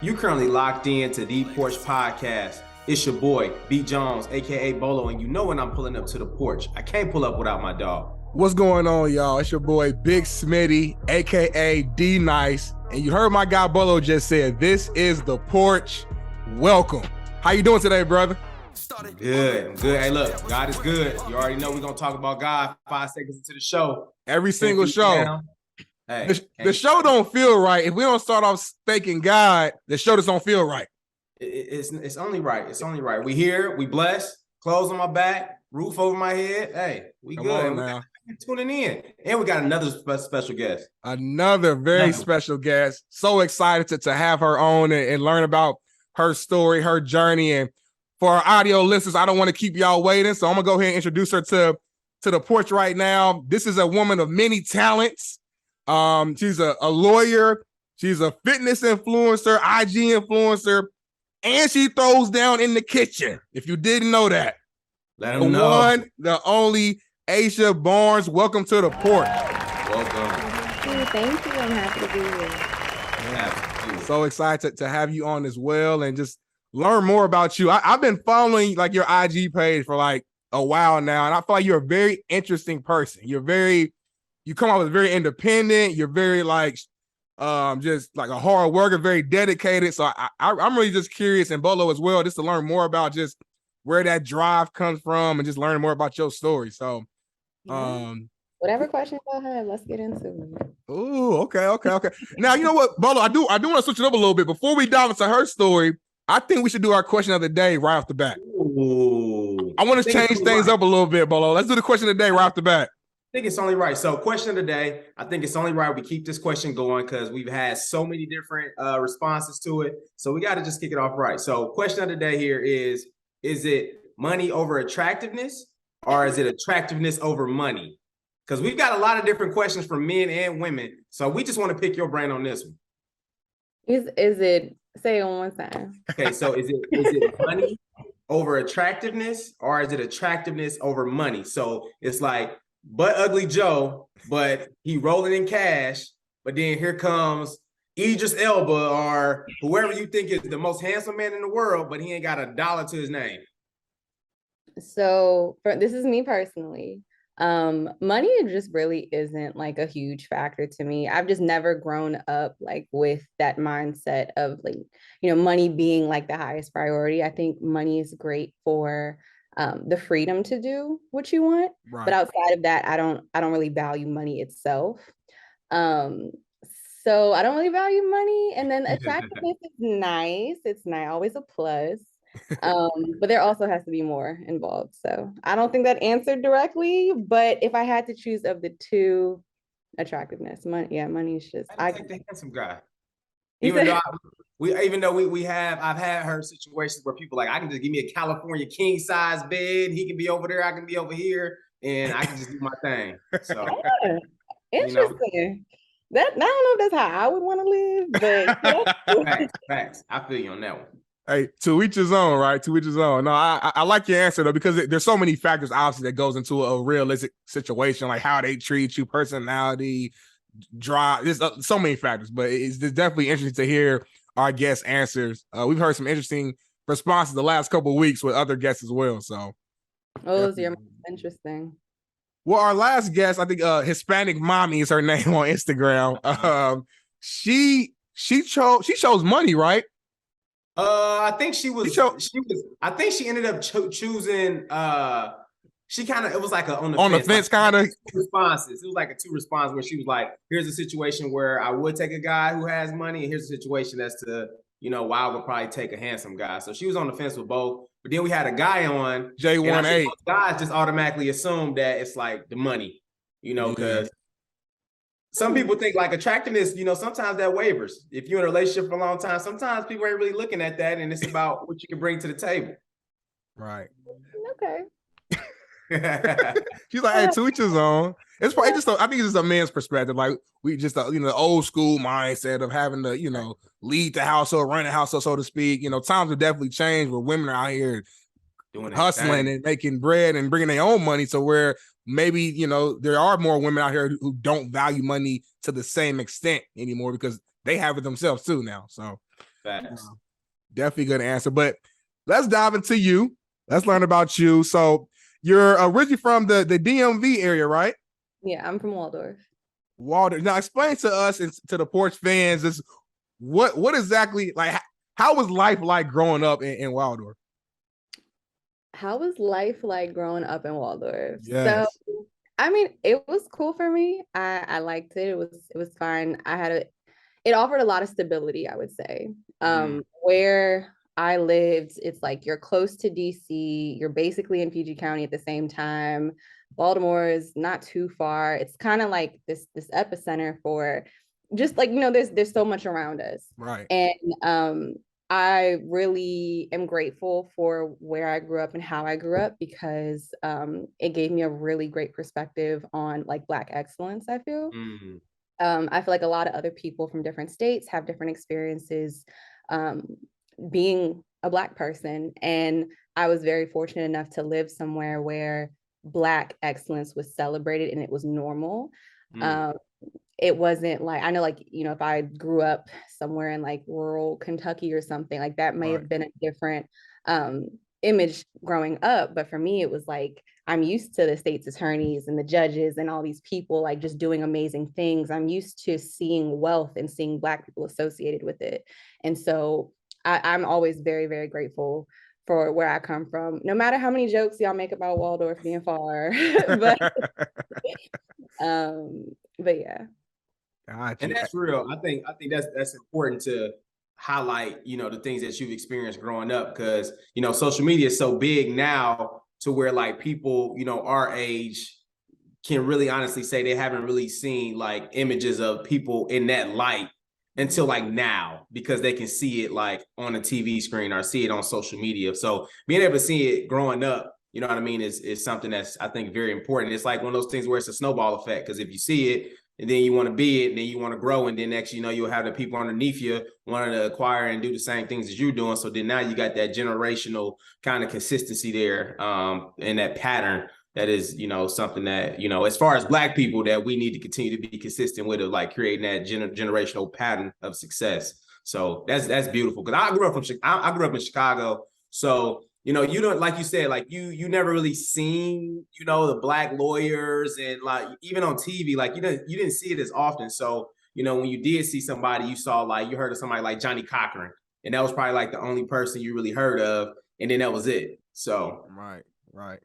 You currently locked in to the Porch podcast. It's your boy, B. Jones, aka Bolo, and you know when I'm pulling up to the porch, I can't pull up without my dog. What's going on, y'all? It's your boy, Big Smitty, aka D Nice, and you heard my guy Bolo just said, this is the Porch. Welcome. How you doing today, brother? Good, I'm good. Hey, look, God is good. You already know we're gonna talk about God 5 seconds into the show. Every single show. Hey, the show don't feel right. If we don't start off thanking God, the show just don't feel right. It's only right. It's only right. We here, we blessed, clothes on my back, roof over my head. Hey, we Come good. on now. Tuning in. And we got another special guest. Another very special guest. So excited to have her on and learn about her story, her journey. And for our audio listeners, I don't want to keep y'all waiting. So I'm going to go ahead and introduce her to the porch right now. This is a woman of many talents. She's a lawyer. She's a fitness influencer, IG influencer, and she throws down in the kitchen. If you didn't know that. Let them know. One, the only Aisha Barnes. Welcome to the porch. Welcome. Thank you. I'm happy to be here. Absolutely. So excited to have you on as well and just learn more about you. I've been following like your IG page for like a while now, and I feel like you're a very interesting person. You come out with very independent. You're very like just like a hard worker, very dedicated. So I'm really just curious, and Bolo as well, just to learn more about just where that drive comes from and just learning more about your story. So whatever questions I have, let's get into it. Oh, okay. Now, you know what, Bolo, I do want to switch it up a little bit. Before we dive into her story, I think we should do our question of the day right off the bat. Ooh. I want to change things up a little bit, Bolo. Let's do the question of the day right off the bat. I think it's only right. So question of the day, I think it's only right we keep this question going because we've had so many different responses to it. So we got to just kick it off right. So question of the day here is it money over attractiveness or is it attractiveness over money? Because we've got a lot of different questions from men and women. So we just want to pick your brain on this one. Is it, say it one time. Okay, so is it money over attractiveness or is it attractiveness over money? So it's like But Ugly Joe, but he rolling in cash, but then here comes Idris Elba or whoever you think is the most handsome man in the world, but he ain't got a dollar to his name. So this is me personally. Money just really isn't like a huge factor to me. I've just never grown up like with that mindset of like, money being like the highest priority. I think money is great for the freedom to do what you want. Right. But outside of that, I don't really value money itself. So I don't really value money. And then attractiveness is nice. It's not always a plus. But there also has to be more involved. So I don't think that answered directly, but if I had to choose of the two, attractiveness, money is just I think the handsome guy. Even though I've had her situations where people like, I can just give me a California king size bed. He can be over there. I can be over here, and I can just do my thing. So interesting. That I don't know if that's how I would want to live, but facts. I feel you on that one. Hey, to each his own, right? To each his own. No, I like your answer though, because there's so many factors obviously that goes into a realistic situation, like how they treat you, personality, drive. There's so many factors, but it's definitely interesting to hear our guest answers. We've heard some interesting responses the last couple of weeks with other guests as well. So, those are interesting. Well, our last guest, I think, Hispanic Mommy is her name on Instagram. She chose money, right? I think I think she ended up choosing. It was like on the fence kind of responses. It was like a two response where she was like, "Here's a situation where I would take a guy who has money, and here's a situation that's to why I would probably take a handsome guy." So she was on the fence with both. But then we had a guy on J18. Guys just automatically assume that it's like the money, because some people think like attractiveness, sometimes that wavers. If you're in a relationship for a long time, sometimes people ain't really looking at that, and it's about what you can bring to the table. Right. Okay. She's like, hey, to each his own. It's probably I think it's just a man's perspective. Like we just, the old school mindset of having to, lead the household, run the household, so to speak. Times have definitely changed where women are out here doing hustling and making bread and bringing their own money. So where maybe, there are more women out here who don't value money to the same extent anymore because they have it themselves too now. So Facts. Definitely good answer. But let's dive into you. Let's learn about you. So you're originally from the DMV area, right? Yeah, I'm from Waldorf. Waldorf. Now explain to us and to the Porch fans this what exactly, like, how was life like growing up in Waldorf? How was life like growing up in Waldorf? So, Yes. I mean, it was cool for me. I liked it. It was fun. It offered a lot of stability, I would say. Where I lived, it's like you're close to DC, you're basically in PG County at the same time. Baltimore is not too far. It's kind of like this epicenter for just like, there's so much around us. Right. And I really am grateful for where I grew up and how I grew up because it gave me a really great perspective on like Black excellence, I feel. I feel like a lot of other people from different states have different experiences being a Black person. And I was very fortunate enough to live somewhere where Black excellence was celebrated and it was normal. It wasn't like, I know, like, if I grew up somewhere in like rural Kentucky or something, like that may have been a different image growing up. But for me, it was like, I'm used to the state's attorneys and the judges and all these people like just doing amazing things. I'm used to seeing wealth and seeing Black people associated with it. And so I'm always very, very grateful for where I come from, no matter how many jokes y'all make about Waldorf being far. But yeah. Gotcha. And that's real. I think that's important to highlight, the things that you've experienced growing up, because social media is so big now to where like people, our age can really honestly say they haven't really seen like images of people in that light until like now, because they can see it like on a TV screen or see it on social media. So being able to see it growing up, you know what I mean, is something that's, I think, very important. It's like one of those things where it's a snowball effect, because if you see it and then you want to be it, and then you want to grow, and then next you'll have the people underneath you wanting to acquire and do the same things as you're doing. So then now you got that generational kind of consistency there, and that pattern that is, something that, as far as Black people, that we need to continue to be consistent with, of like creating that generational pattern of success. So that's beautiful. Because I grew up in Chicago. So, you don't, like you said, like you never really seen, the Black lawyers, and like even on TV, like you didn't see it as often. So, when you did see somebody, you heard of somebody like Johnny Cochran, and that was probably like the only person you really heard of, and then that was it. So right.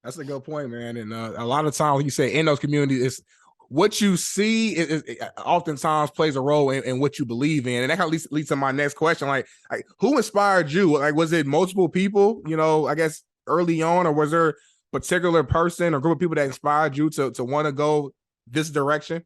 That's a good point, man. And a lot of times, when you say in those communities, it's what you see it oftentimes plays a role in what you believe in. And that kind of leads to my next question. Like, who inspired you? Like, was it multiple people, I guess early on, or was there a particular person or group of people that inspired you to want to go this direction?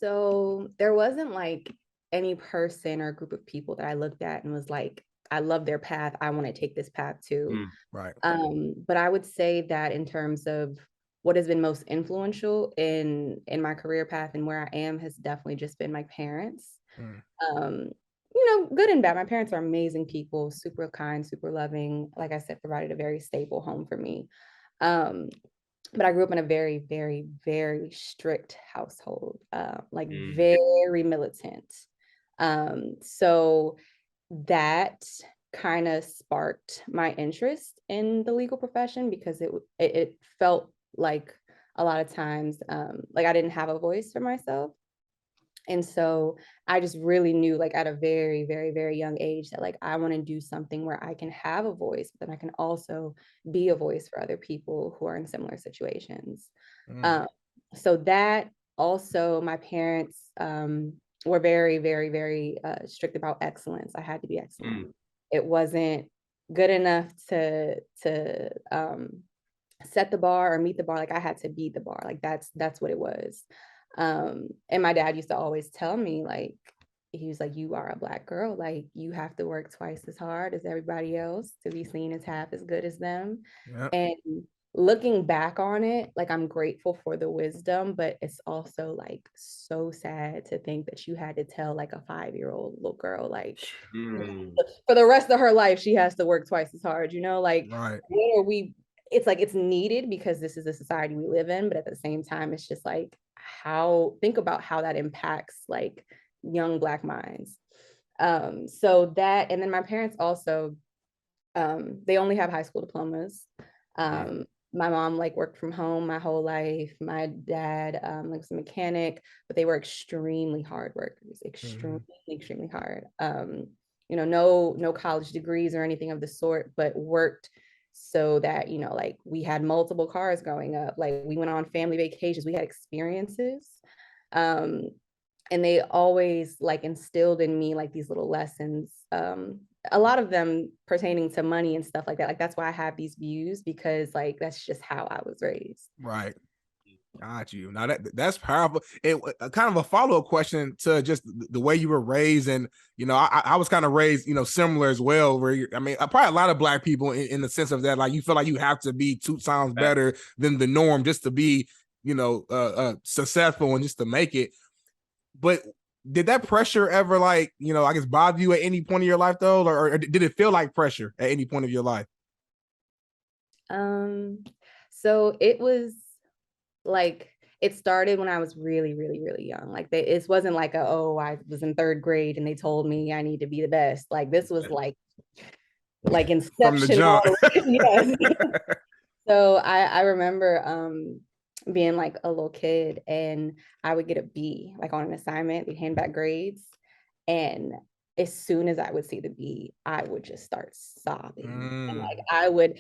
So there wasn't like any person or group of people that I looked at and was like, I love their path, I want to take this path too. Right. But I would say that in terms of what has been most influential in my career path and where I am has definitely just been my parents. Good and bad. My parents are amazing people, super kind, super loving. Like I said, provided a very stable home for me. But I grew up in a very, very, very strict household, like very militant. So that kind of sparked my interest in the legal profession, because it felt like a lot of times like I didn't have a voice for myself. And so I just really knew, like at a very, very, very young age, that like I want to do something where I can have a voice, but then I can also be a voice for other people who are in similar situations. So that also, my parents were very, very, very strict about excellence. I had to be excellent. It wasn't good enough to set the bar or meet the bar. Like I had to beat the bar. Like that's what it was. And my dad used to always tell me, like, he was like, you are a Black girl, like you have to work twice as hard as everybody else to be seen as half as good as them. Yep. And looking back on it, like I'm grateful for the wisdom, but it's also like so sad to think that you had to tell like a 5-year-old little girl, like for the rest of her life, she has to work twice as hard, like right. It's like it's needed because this is the society we live in, but at the same time, it's just like think about how that impacts like young Black minds. So that, and then my parents also, they only have high school diplomas. My mom like worked from home my whole life. My dad like was a mechanic, but they were extremely hard workers, extremely hard. You know, no college degrees or anything of the sort, but worked so that, you know, like we had multiple cars growing up. Like we went on family vacations, we had experiences. And they always like instilled in me like these little lessons, a lot of them pertaining to money and stuff like that. Like that's why I have these views, because like that's just how I was raised. Right. Got you. Now that's powerful. It kind of a follow-up question to just the way you were raised, and you know, I was kind of raised, you know, similar as well. Where I mean, probably a lot of Black people in the sense of that, like you feel like you have to be 2 times better than the norm just to be, you know, successful and just to make it. But did that pressure ever, like, you know, I guess bother you at any point in your life though, or did it feel like pressure at any point of your life? So it was like, it started when I was really, really, really young. Like it wasn't like oh, I was in 3rd grade and they told me I need to be the best. Like this was like Inception. From the jump. Yes. So I remember being like a little kid, and I would get a B like on an assignment, they hand back grades, and as soon as I would see the B, I would just start sobbing. And like I would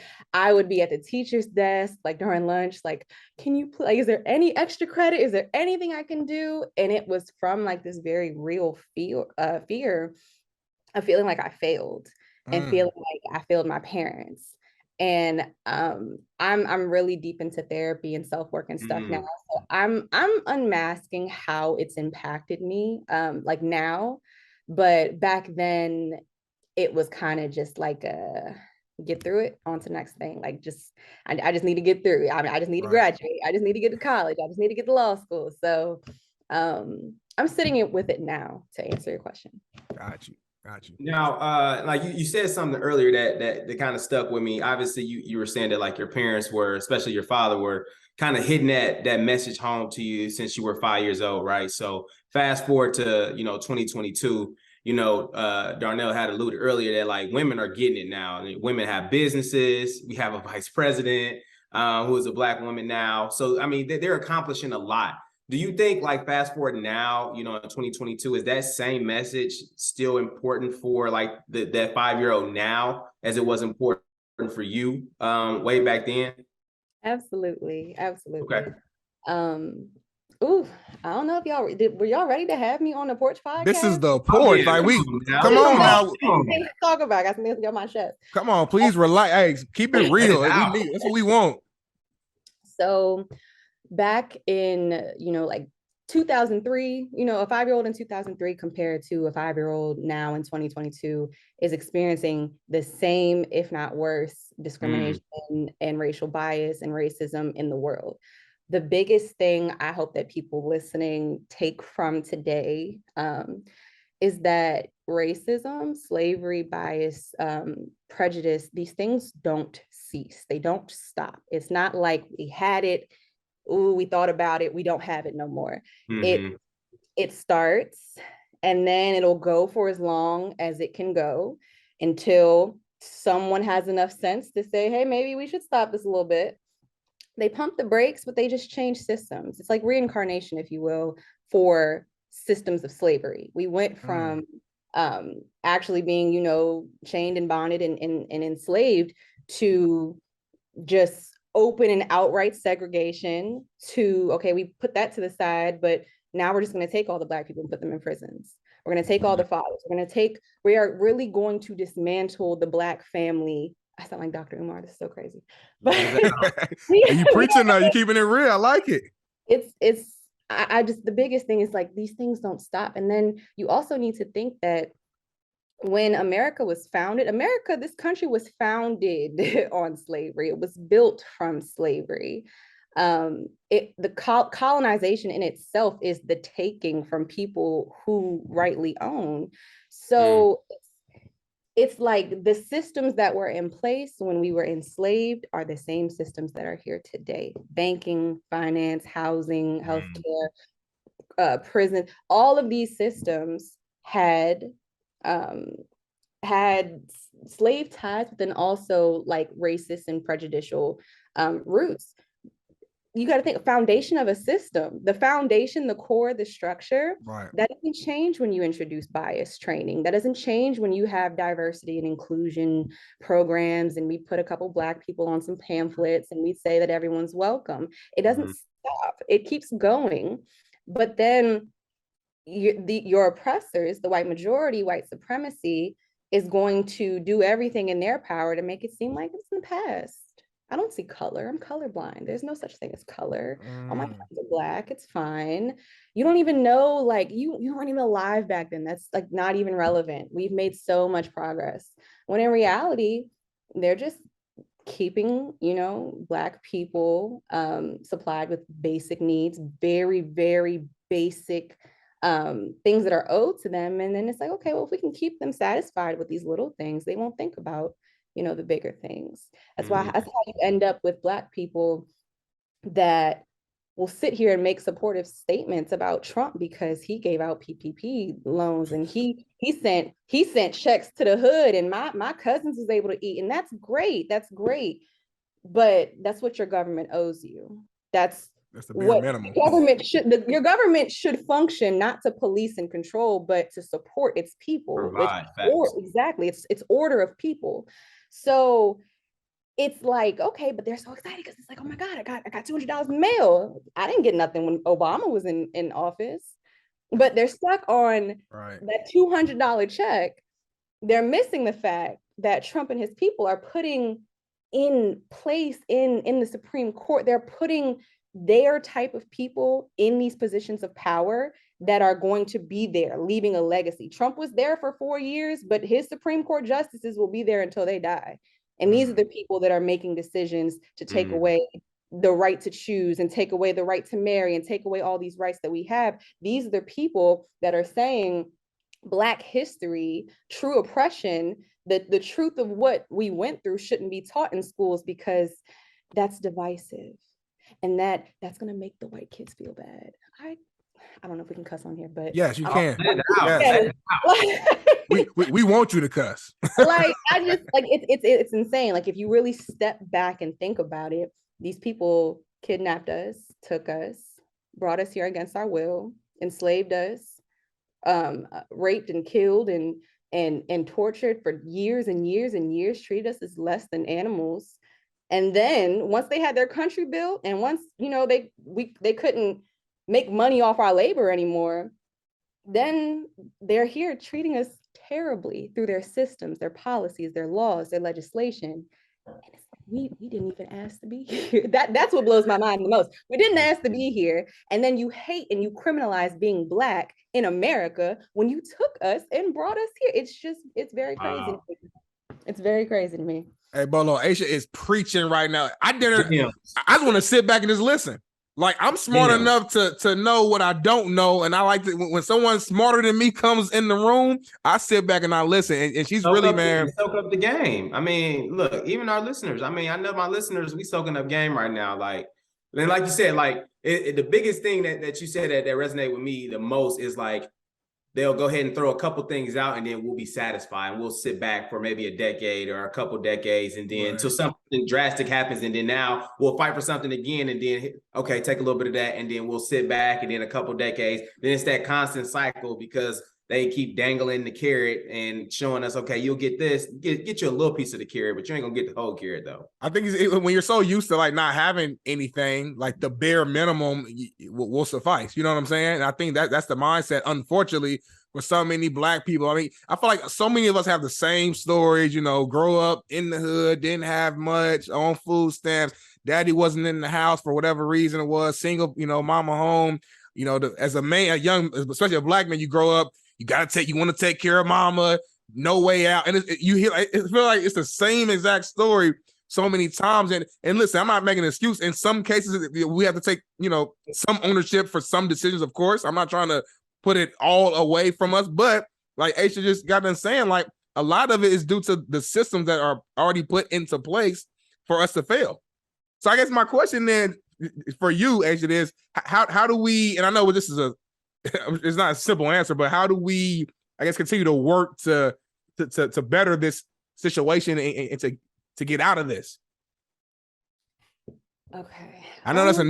be at the teacher's desk like during lunch, like, can you like, is there any extra credit? Is there anything I can do? And it was from like this very real fear of feeling like I failed and feeling like I failed my parents. And I'm really deep into therapy and self-work and stuff now. So I'm unmasking how it's impacted me like now. But back then it was kind of just like get through it, on to the next thing. Like just I just need to get through. I mean, I just need to graduate. I just need to get to college. I just need to get to law school. So I'm sitting with it now, to answer your question. Got you. Now, like you said something earlier that kind of stuck with me. Obviously, you were saying that like your parents were, especially your father, were kind of hitting that message home to you since you were 5 years old, right? So fast forward to 2022. Darnell had alluded earlier that like women are getting it now. I mean, women have businesses. We have a vice president who is a Black woman now. So I mean, they're accomplishing a lot. Do you think, like, fast forward now, in 2022, is that same message still important for like that 5-year-old now as it was important for you way back then? Absolutely. Okay. Ooh, I don't know if y'all were y'all ready to have me on the Porch podcast? This is the Porch. Like come on now. Talk about it. I can get my chest. Come on, please relax. Hey, keep it real. That's what we want. So back in, like 2003, a 5-year-old in 2003 compared to a 5-year-old now in 2022 is experiencing the same, if not worse, discrimination and racial bias and racism in the world. The biggest thing I hope that people listening take from today is that racism, slavery, bias, prejudice, these things don't cease. They don't stop. It's not like we had it, ooh, we thought about it, we don't have it no more. It starts, and then it'll go for as long as it can go until someone has enough sense to say, hey, maybe we should stop this a little bit. They pump the brakes, but they just change systems. It's like reincarnation, if you will, for systems of slavery. We went from actually being, chained and bonded and enslaved to just open and outright segregation to, okay, we put that to the side, but now we're just going to take all the Black people and put them in prisons. We're going to take all the fathers. We are really going to dismantle the Black family. I sound like Dr. Umar. This is so crazy. But you preaching now, you keeping it real. I like it. I just, the biggest thing is like, these things don't stop. And then you also need to think that when America was founded, this country was founded on slavery. It was built from slavery. Colonization in itself is the taking from people who rightly own. So it's like the systems that were in place when we were enslaved are the same systems that are here today. Banking, finance, housing, healthcare. prison. All of these systems had had slave ties, but then also like racist and prejudicial roots. You got to think foundation of a system, the foundation, the core, the structure, right. that doesn't change when you introduce bias training. That doesn't change when you have diversity and inclusion programs and we put a couple Black people on some pamphlets and we say that everyone's welcome. It doesn't stop. It keeps going. But then your oppressors, the white majority, white supremacy, is going to do everything in their power to make it seem like it's in the past. I don't see color. I'm colorblind. There's no such thing as color. All my friends are Black. It's fine. You don't even know, like you weren't even alive back then. That's like not even relevant. We've made so much progress. When in reality, they're just keeping, Black people supplied with basic needs, very, very basic things that are owed to them. And then it's like, okay, well, if we can keep them satisfied with these little things, they won't think about the bigger things. That's how you end up with Black people that will sit here and make supportive statements about Trump because he gave out PPP loans and he sent checks to the hood and my cousins was able to eat, and that's great, but that's what your government owes you. That's the bare minimum. Your government should function not to police and control, but to support its people. Exactly. It's order of people. So it's like, okay, but they're so excited because it's like, oh my God, I got $200 in mail. I didn't get nothing when Obama was in office, but they're stuck on that $200 check. They're missing the fact that Trump and his people are putting in place in the Supreme Court. They're putting their type of people in these positions of power that are going to be there, leaving a legacy. Trump was there for 4 years, but his Supreme Court justices will be there until they die. And these are the people that are making decisions to take away the right to choose and take away the right to marry and take away all these rights that we have. These are the people that are saying Black history, true oppression, the truth of what we went through shouldn't be taught in schools because that's divisive. And that's going to make the white kids feel bad. I don't know if we can cuss on here, but yes, you can. Yes. we want you to cuss. Like I just like it's insane. Like if you really step back and think about it, these people kidnapped us, took us, brought us here against our will, enslaved us, raped and killed and tortured for years and years and years, treated us as less than animals. And then once they had their country built and once, they couldn't make money off our labor anymore, then they're here treating us terribly through their systems, their policies, their laws, their legislation. And it's like, we didn't even ask to be here. That's what blows my mind the most. We didn't ask to be here. And then you hate and you criminalize being Black in America when you took us and brought us here. It's very crazy. Wow. It's very crazy to me. Hey, Bolo, Aisha is preaching right now. I just want to sit back and just listen. Like I'm smart enough to know what I don't know, and I like to when someone smarter than me comes in the room, I sit back and I listen. And she's soak up the game. I mean, look, even our listeners. I mean, I know my listeners. We soaking up game right now. Like you said, like the biggest thing that you said that resonate with me the most is like they'll go ahead and throw a couple things out and then we'll be satisfied. We'll sit back for maybe a decade or a couple decades and then until something drastic happens and then now we'll fight for something again and then, okay, take a little bit of that and then we'll sit back and then a couple decades. Then it's that constant cycle because they keep dangling the carrot and showing us, okay, you'll get this, get you a little piece of the carrot, but you ain't gonna get the whole carrot though. I think when you're so used to like not having anything, like the bare minimum will suffice. You know what I'm saying? And I think that's the mindset, unfortunately, for so many Black people. I mean, I feel like so many of us have the same stories, grow up in the hood, didn't have much, on food stamps. Daddy wasn't in the house for whatever reason it was, single, mama home, as a man, especially a Black man, you grow up, you want to take care of mama, no way out. And you hear, it feels like it's the same exact story so many times. And listen, I'm not making an excuse. In some cases, we have to take, some ownership for some decisions, of course. I'm not trying to put it all away from us, but like Aisha just got done saying, like a lot of it is due to the systems that are already put into place for us to fail. So I guess my question then for you, Aisha, is how do we, and I know this is it's not a simple answer, but how do we, I guess, continue to work to better this situation and to get out of this? Okay. I know that's a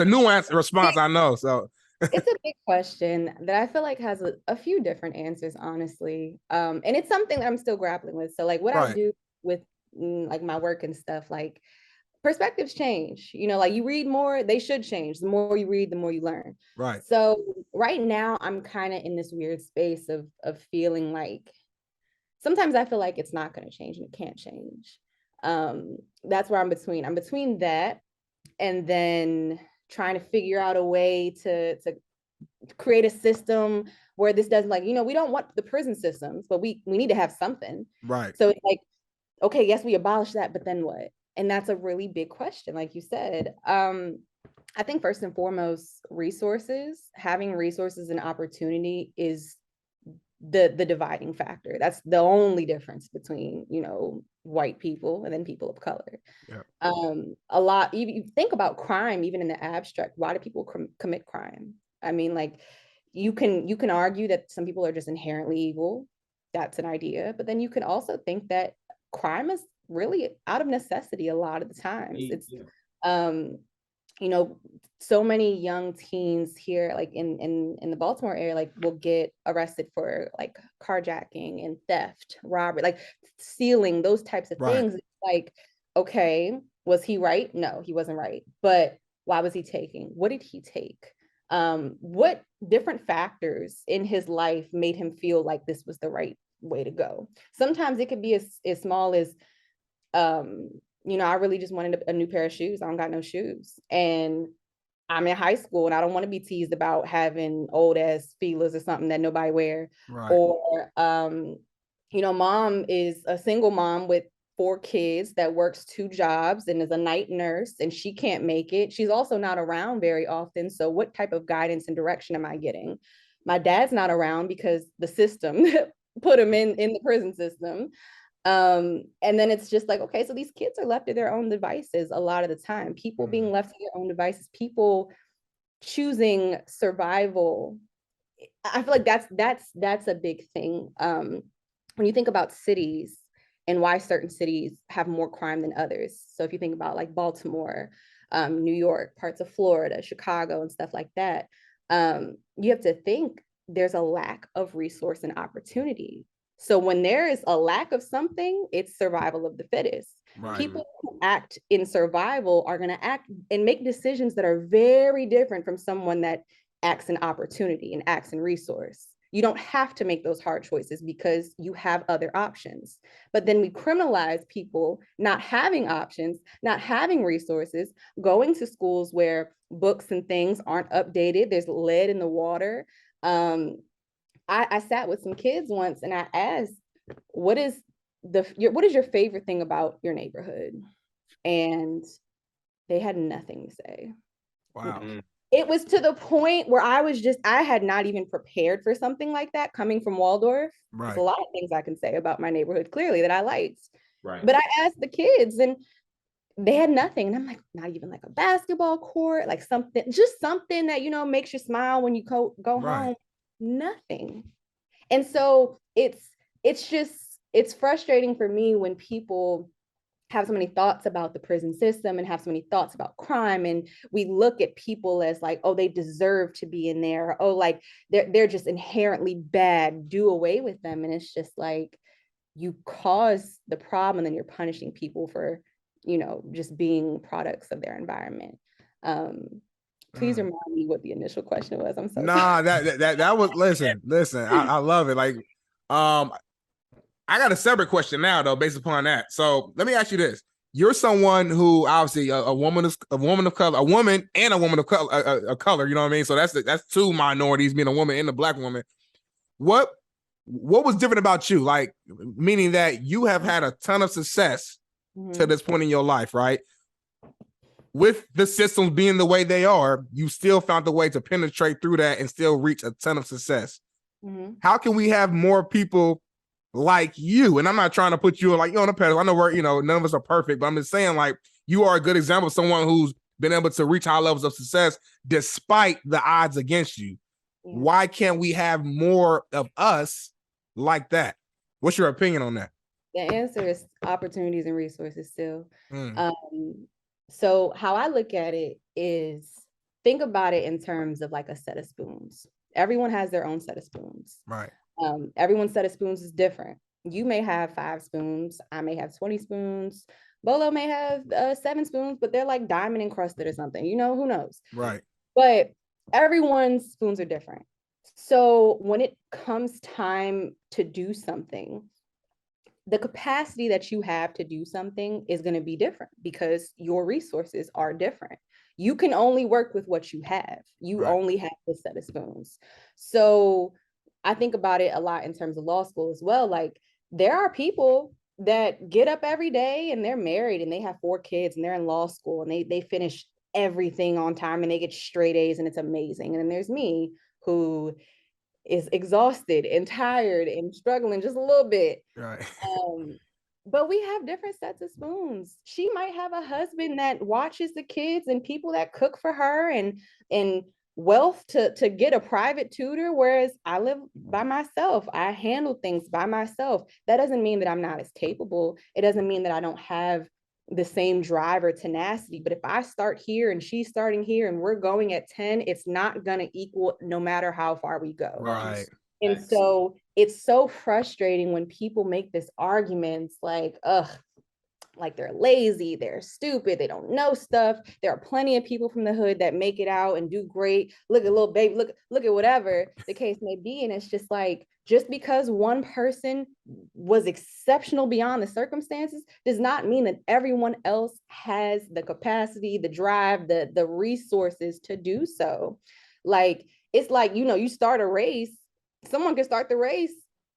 nuanced response. I know. So it's a big question that I feel like has a few different answers, honestly. And it's something that I'm still grappling with. So like what I do with like my work and stuff, like perspectives change, like you read more, they should change. The more you read, the more you learn. Right. So right now I'm kind of in this weird space of feeling like sometimes I feel like it's not going to change and it can't change. That's where I'm between that and then trying to figure out a way to create a system where this doesn't, like, we don't want the prison systems, but we need to have something. Right. So it's like, okay, yes, we abolish that, but then what? And that's a really big question, like you said. I think first and foremost, having resources and opportunity is the dividing factor. That's the only difference between, white people and then people of color. Yeah. A lot, you think about crime, even in the abstract, why do people commit crime? I mean, like you can argue that some people are just inherently evil. That's an idea. But then you can also think that crime is really out of necessity a lot of the times. It's so many young teens here, like in the Baltimore area, like will get arrested for like carjacking and theft, robbery, like stealing, those types of things. It's like, okay, was he right? No, he wasn't right. But why was he taking? What did he take? What different factors in his life made him feel like this was the right way to go? Sometimes it could be as small as, I really just wanted a new pair of shoes. I don't got no shoes. And I'm in high school and I don't want to be teased about having old ass feelers or something that nobody wear. Right. Or, mom is a single mom with 4 kids that works 2 jobs and is a night nurse and she can't make it. She's also not around very often. So what type of guidance and direction am I getting? My dad's not around because the system put him in the prison system. And then it's just like, okay, so these kids are left to their own devices a lot of the time. People being left to their own devices, people choosing survival. I feel like that's a big thing. When you think about cities and why certain cities have more crime than others. So if you think about like Baltimore, New York, parts of Florida, Chicago, and stuff like that, you have to think there's a lack of resource and opportunity. So when there is a lack of something, it's survival of the fittest. Right. People who act in survival are going to act and make decisions that are very different from someone that acts in opportunity and acts in resource. You don't have to make those hard choices because you have other options. But then we criminalize people not having options, not having resources, going to schools where books and things aren't updated. There's lead in the water. I sat with some kids once and I asked, what is your favorite thing about your neighborhood? And they had nothing to say. Wow. It was to the point where I had not even prepared for something like that coming from Waldorf. Right. There's a lot of things I can say about my neighborhood, clearly, that I liked. Right. But I asked the kids and they had nothing. And I'm like, not even like a basketball court, like something that, makes you smile when you go right. home. Nothing. And so it's frustrating for me when people have so many thoughts about the prison system and have so many thoughts about crime. And we look at people as like, oh, they deserve to be in there. Oh, like they're just inherently bad, do away with them. And it's just like, you cause the problem and then you're punishing people for, just being products of their environment. Please remind me what the initial question was. I'm so sorry. that was listen. I love it. Like, I got a separate question now though, based upon that. So let me ask you this: you're someone who obviously a woman of color, a woman and a woman of color. You know what I mean? So that's 2 minorities, being a woman and a Black woman. What was different about you? Like, meaning that you have had a ton of success to this point in your life, right? With the systems being the way they are, you still found a way to penetrate through that and still reach a ton of success. How can we have more people like you? And I'm not trying to put you on a pedestal. I know we're, none of us are perfect, but I'm just saying, like, you are a good example of someone who's been able to reach high levels of success despite the odds against you. Why can't we have more of us like that? What's your opinion on that? The answer is opportunities and resources still. So how I look at it is, think about it in terms of like a set of spoons. Everyone has their own set of spoons. Right. Everyone's set of spoons is different. You may have 5 spoons. I may have 20 spoons. Bolo may have 7 spoons, but they're like diamond encrusted or something. You know, who knows? Right. But everyone's spoons are different. So when it comes time to do something, the capacity that you have to do something is going to be different because your resources are different. You can only work with what you have. You only have this set of spoons. So I think about it a lot in terms of law school as well. Like, there are people that get up every day and they're married and they have 4 kids and they're in law school and they finish everything on time and they get straight A's and it's amazing. And then there's me, who is exhausted and tired and struggling just a little bit. Right. But we have different sets of spoons. She might have a husband that watches the kids and people that cook for her and wealth to get a private tutor, whereas I live by myself. I handle things by myself. That doesn't mean that I'm not as capable. It doesn't mean that I don't have the same drive or tenacity. But if I start here and she's starting here and we're going at 10, it's not going to equal no matter how far we go. Right. And so it's so frustrating when people make this arguments like, like they're lazy, they're stupid, they don't know stuff. There are plenty of people from the hood that make it out and do great. Look at little baby, look at whatever the case may be. And it's just like, just because one person was exceptional beyond the circumstances does not mean that everyone else has the capacity, the drive, the resources to do so. Like, it's like, you know, you start a race, someone can start the race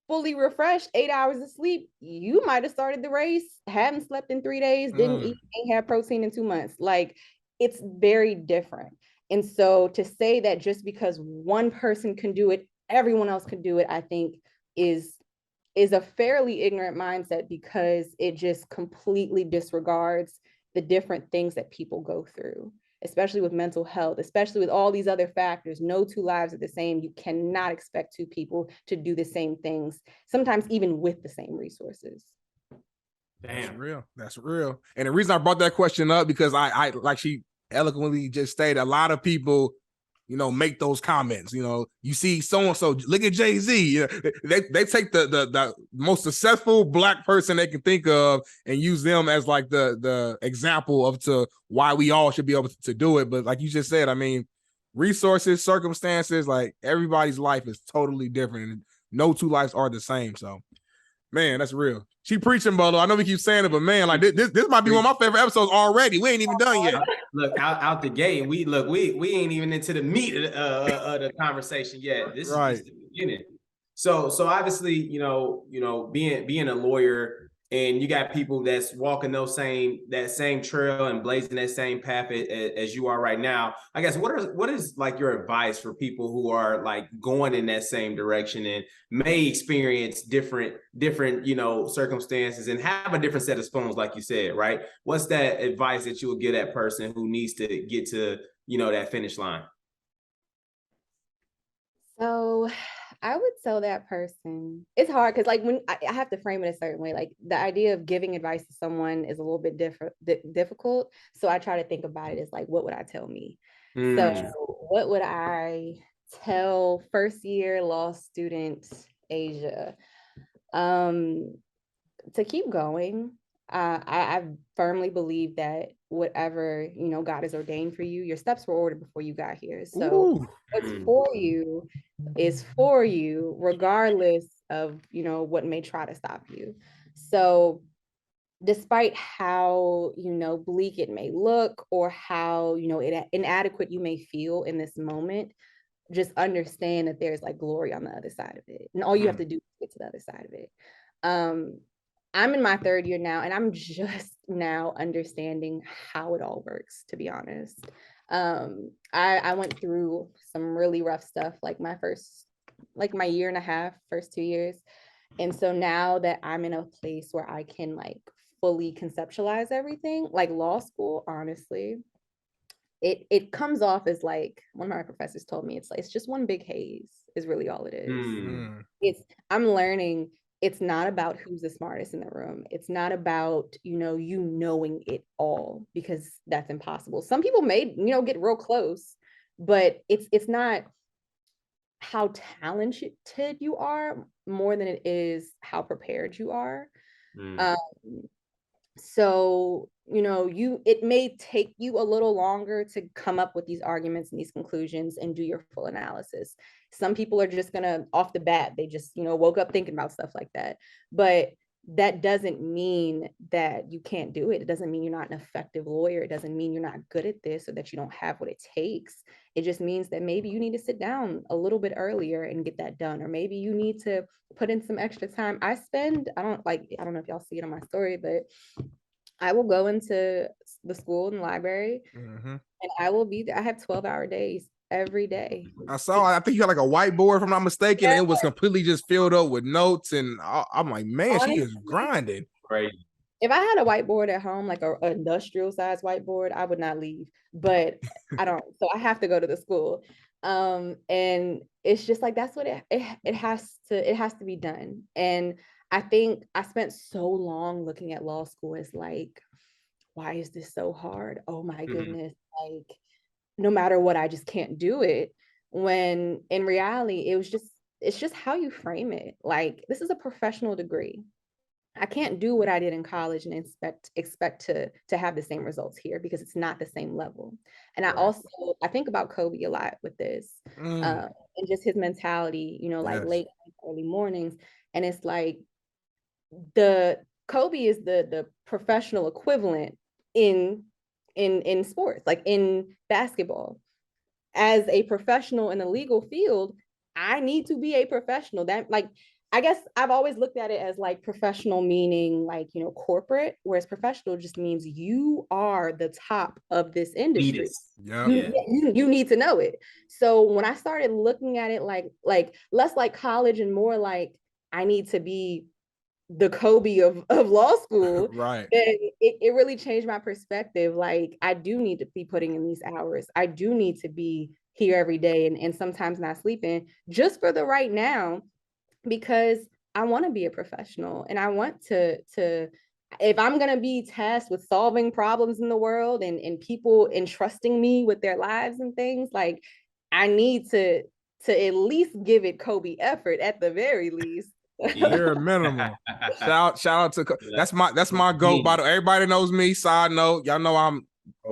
fully refreshed, 8 hours of sleep. You might have started the race, haven't slept in 3 days, didn't eat, ain't had protein in 2 months. Like, it's very different. And so to say that just because one person can do it, everyone else can do it, I think is a fairly ignorant mindset, because it just completely disregards the different things that people go through, especially with mental health, especially with all these other factors. No 2 lives are the same. You cannot expect 2 people to do the same things, sometimes even with the same resources. Damn. That's real. That's real. And the reason I brought that question up, because I like she eloquently just stated, a lot of people, you know, make those comments. You know, you see so-and-so, look at Jay-Z. You know, they take the most successful Black person they can think of and use them as like the example of to why we all should be able to do it. But like you just said, I mean, resources, circumstances, like everybody's life is totally different, and no 2 lives are the same. So, man, that's real. She preaching, Bolo. I know we keep saying it, but man, like this might be one of my favorite episodes already. We ain't even done yet. Look, out the gate, we ain't even into the meat of the conversation yet. This is just the beginning. So obviously, you know, being a lawyer, and you got people that's walking that same trail and blazing that same path as you are right now. I guess what is like your advice for people who are like going in that same direction and may experience different you know circumstances and have a different set of spoons, like you said, right? What's that advice that you would give that person who needs to get to, you know, that finish line? So I would tell that person, it's hard because like when I have to frame it a certain way, like the idea of giving advice to someone is a little bit difficult. So I try to think about it as like, what would I tell me? So what would I tell first year law student Aisha? To keep going. I firmly believe that whatever, you know, God has ordained for you, your steps were ordered before you got here. So what's for you is for you, regardless of, you know, what may try to stop you. So despite how, you know, bleak it may look, or how, you know, inadequate you may feel in this moment, just understand that there's like glory on the other side of it. And all you have to do is get to the other side of it. I'm in my 3rd year now, and I'm just now understanding how it all works, to be honest. I went through some really rough stuff, like my year and a half, first 2 years. And so now that I'm in a place where I can like fully conceptualize everything, like law school, honestly, it comes off as like, one of my professors told me, it's like, it's just one big haze is really all it is. It's, I'm learning, it's not about who's the smartest in the room. It's not about, you knowing it all, because that's impossible. Some people may, get real close, but it's not how talented you are more than it is how prepared you are. So, it may take you a little longer to come up with these arguments and these conclusions and do your full analysis. Some people are just gonna, off the bat, they just, woke up thinking about stuff like that. But that doesn't mean that you can't do it. It doesn't mean you're not an effective lawyer. It doesn't mean you're not good at this or that you don't have what it takes. It just means that maybe you need to sit down a little bit earlier and get that done. Or maybe you need to put in some extra time. I don't know if y'all see it on my story, but I will go into the school and library and I will be there. I have 12-hour days every day. I think you had like a whiteboard, if I'm not mistaken, and it was completely just filled up with notes. And I'm like, man, honestly, she is grinding. Right. If I had a whiteboard at home, like an industrial size whiteboard, I would not leave, but I don't. So I have to go to the school. And it's just like, that's what it has to be done. And I think I spent so long looking at law school as like, why is this so hard? Oh my goodness. Like, no matter what, I just can't do it. When in reality, it's just how you frame it. Like, this is a professional degree. I can't do what I did in college and expect to have the same results here, because it's not the same level. And I think about Kobe a lot with this, and just his mentality, like late early mornings. And it's like, the Kobe is the professional equivalent in sports, like in basketball. As a professional in the legal field, I need to be a professional. That, like, I guess I've always looked at it as like professional meaning like, corporate, whereas professional just means you are the top of this industry. You need to know it. So when I started looking at it like less like college and more like, I need to be the Kobe of law school, right? It really changed my perspective. Like, I do need to be putting in these hours. I do need to be here every day and sometimes not sleeping just for the right now, because I want to be a professional and I want to if I'm going to be tasked with solving problems in the world and people entrusting me with their lives and things, like, I need to at least give it Kobe effort at the very least. Bare minimum. Shout out to that's my GOAT. By the way, everybody knows me. Side note, y'all know I'm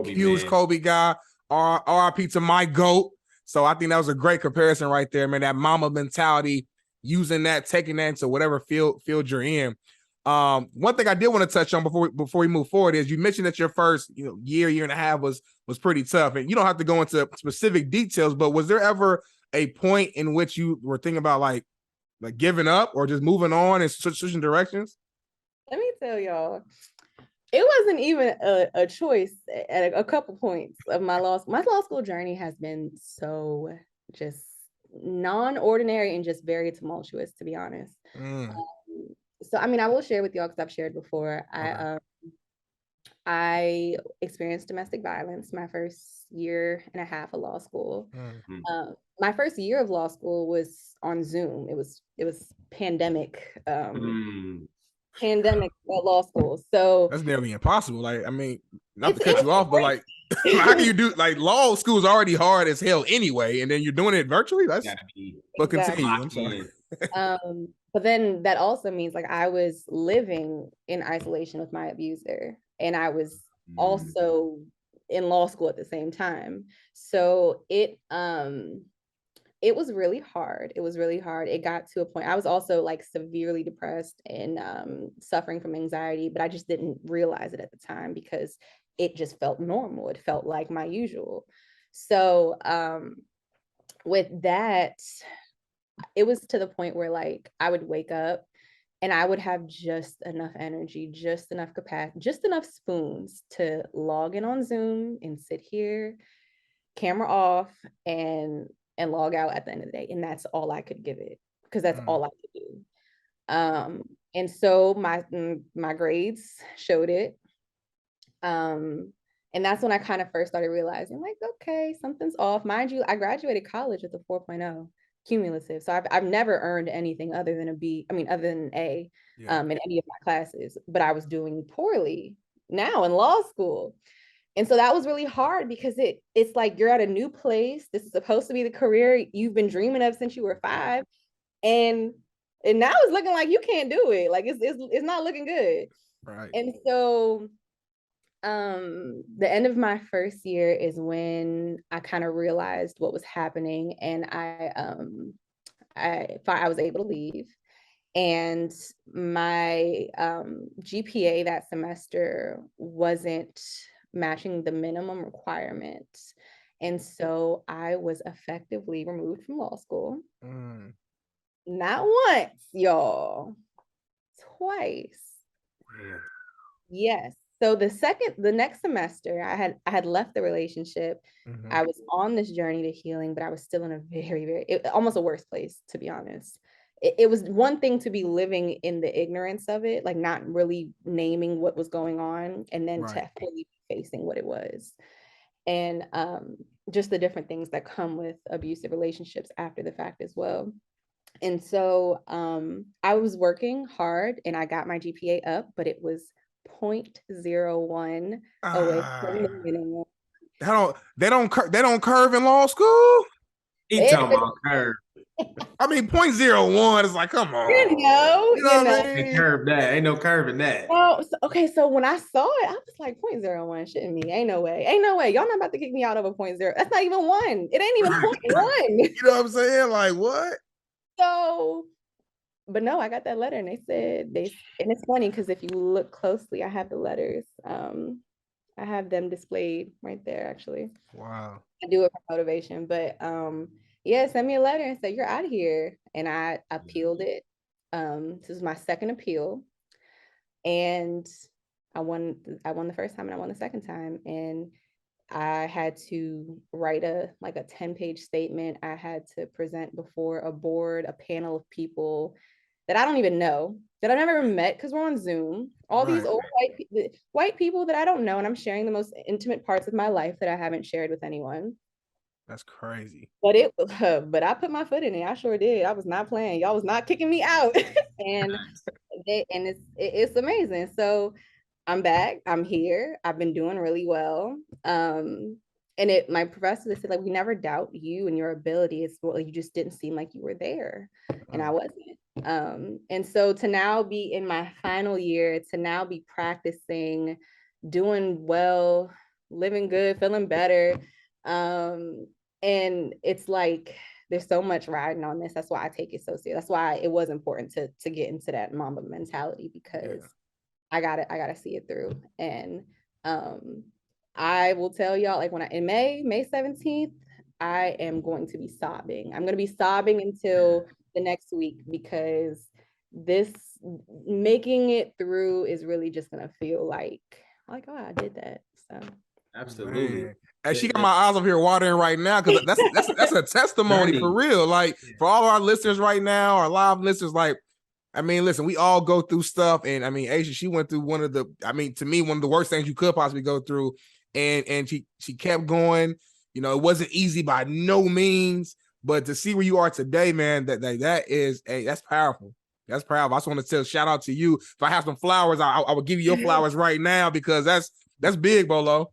huge Kobe guy. RIP to my GOAT. So I think that was a great comparison right there, man. That Mamba mentality, using that, taking that into whatever field you're in. One thing I did want to touch on before we move forward is, you mentioned that your first year and a half was pretty tough, and you don't have to go into specific details, but was there ever a point in which you were thinking about like giving up or just moving on and switching directions? Let me tell y'all, it wasn't even a choice at a couple points of my law school journey has been so just non-ordinary and just very tumultuous, to be honest. So, I mean, I will share with y'all, because I've shared before. Okay. I experienced domestic violence my first year and a half of law school. My first year of law school was on Zoom. It was pandemic, pandemic law school. So that's nearly impossible. Like, I mean, not to cut you off, but like, how can you do, like, law school is already hard as hell anyway, and then you're doing it virtually? That's but continue. I'm sorry. But then that also means, like, I was living in isolation with my abuser, and I was also in law school at the same time. So it was really hard. It was really hard. It got to a point, I was also like severely depressed and suffering from anxiety, but I just didn't realize it at the time because it just felt normal. It felt like my usual. So with that, it was to the point where, like, I would wake up and I would have just enough energy, just enough capacity, just enough spoons to log in on Zoom and sit here, camera off, and log out at the end of the day. And that's all I could give it, because that's all I could do. And so my grades showed it. And that's when I kind of first started realizing, like, okay, something's off. Mind you, I graduated college with a 4.0 cumulative. So I've never earned anything other than a B, I mean, other than an A in any of my classes, but I was doing poorly now in law school. And so that was really hard because it's like you're at a new place. This is supposed to be the career you've been dreaming of since you were 5. And now it's looking like you can't do it. Like it's not looking good. Right. And so the end of my first year is when I kind of realized what was happening, and I was able to leave. And my GPA that semester wasn't matching the minimum requirements. And so I was effectively removed from law school. Not once, y'all, twice. Yes. So the next semester, I had left the relationship. I was on this journey to healing, but I was still in a almost a worse place, to be honest. It was one thing to be living in the ignorance of it, like not really naming what was going on, and then to fully facing what it was. And just the different things that come with abusive relationships after the fact as well. And so I was working hard and I got my GPA up, but it was 0.01 away from the minimum. They don't curve in law school. He talking about curve. I mean, 0.01 is like, come on. You know what I mean? Curve that. Ain't no curve in that. Oh, so when I saw it, I was like, 0.01 shouldn't be. Ain't no way. Y'all not about to kick me out of a 0.0. That's not even 1. It ain't even 0.1. You know what I'm saying? Like, what? So, but no, I got that letter and they said and it's funny because if you look closely, I have the letters. I have them displayed right there, actually. Wow. I do it for motivation, but yeah, send me a letter and say you're out of here. And I appealed it. This is my second appeal. And I won the first time and I won the second time. And I had to write a 10-page statement. I had to present before a board, a panel of people that I don't even know, that I've never met because we're on Zoom. All these old white people that I don't know, and I'm sharing the most intimate parts of my life that I haven't shared with anyone. That's crazy. But I put my foot in it. I sure did. I was not playing. Y'all was not kicking me out. And it's amazing. So I'm back. I'm here. I've been doing really well. And my professor said, like, we never doubt you and your ability. It's well, you just didn't seem like you were there, and I wasn't. And so to now be in my final year, to now be practicing, doing well, living good, feeling better. And it's like there's so much riding on this. That's why I take it so serious. That's why it was important to get into that Mamba mentality, because I gotta see it through. And I will tell y'all, like, when in May 17th, I am going to be sobbing. I'm gonna be sobbing until the next week, because this making it through is really just gonna feel like oh, I did that. So absolutely. Man. And she got my eyes up here watering right now, because that's a testimony for real. Like, for all our listeners right now, our live listeners, like, I mean, listen, we all go through stuff. And I mean, Aisha, she went through to me, one of the worst things you could possibly go through. And she kept going. You know, it wasn't easy by no means, but to see where you are today, man, that's powerful. That's powerful. I just want to tell shout out to you. If I have some flowers, I would give you your flowers right now, because that's big, Bolo.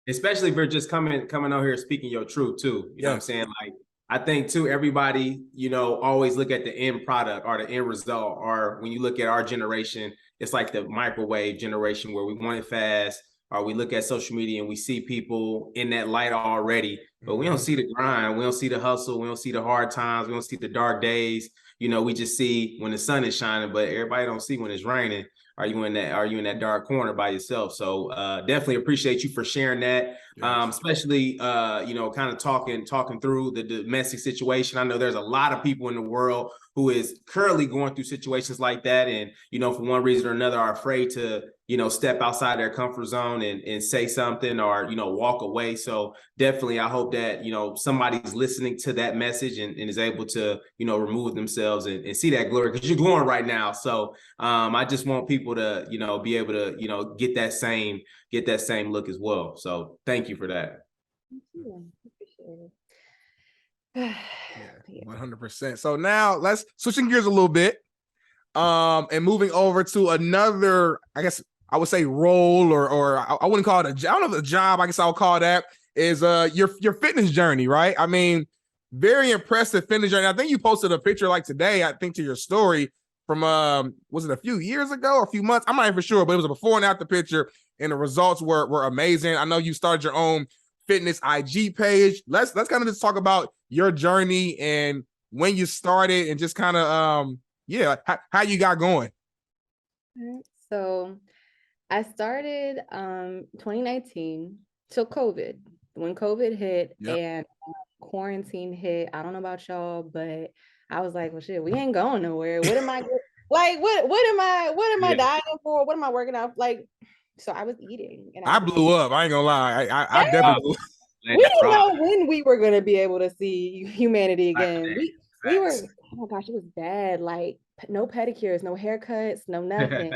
Especially if you're just coming out here speaking your truth too. You know what I'm saying? Like, I think too, everybody, always look at the end product or the end result. Or when you look at our generation, it's like the microwave generation where we want it fast, or we look at social media and we see people in that light already, but we don't see the grind. We don't see the hustle. We don't see the hard times. We don't see the dark days. We just see when the sun is shining, but everybody don't see when it's raining. Are you in that dark corner by yourself? So definitely appreciate you for sharing that. Especially kind of talking through the domestic situation. I know there's a lot of people in the world who is currently going through situations like that, and for one reason or another are afraid to step outside their comfort zone and say something, or walk away. So definitely I hope that somebody's listening to that message and is able to remove themselves and see that glory, because you're glowing right now. So I just want people to be able to get that same look as well. So thank you for that. Thank you. Appreciate it. Yeah, 100%. So now let's switching gears a little bit, and moving over to another, I guess I would say role, or I wouldn't call it I don't know if a job, I guess I'll call that, is your fitness journey, right? I mean, very impressive fitness journey. I think you posted a picture like today, I think, to your story from was it a few years ago or a few months? I'm not even for sure, but it was a before and after picture, and the results were amazing. I know you started your own fitness IG page. Let's kind of just talk about your journey and when you started, and just kind of how you got going. So I started 2019 till COVID. When COVID hit, Yep. and quarantine hit, I don't know about y'all, but I was like, well, shit, we ain't going nowhere. What am I like? What am I dying for? What am I working out? Like, so I was eating, and I blew up. I ain't gonna lie. I definitely blew up. We didn't know when we were going to be able to see humanity again. We were, oh my gosh, it was bad. Like, no pedicures, no haircuts, no nothing.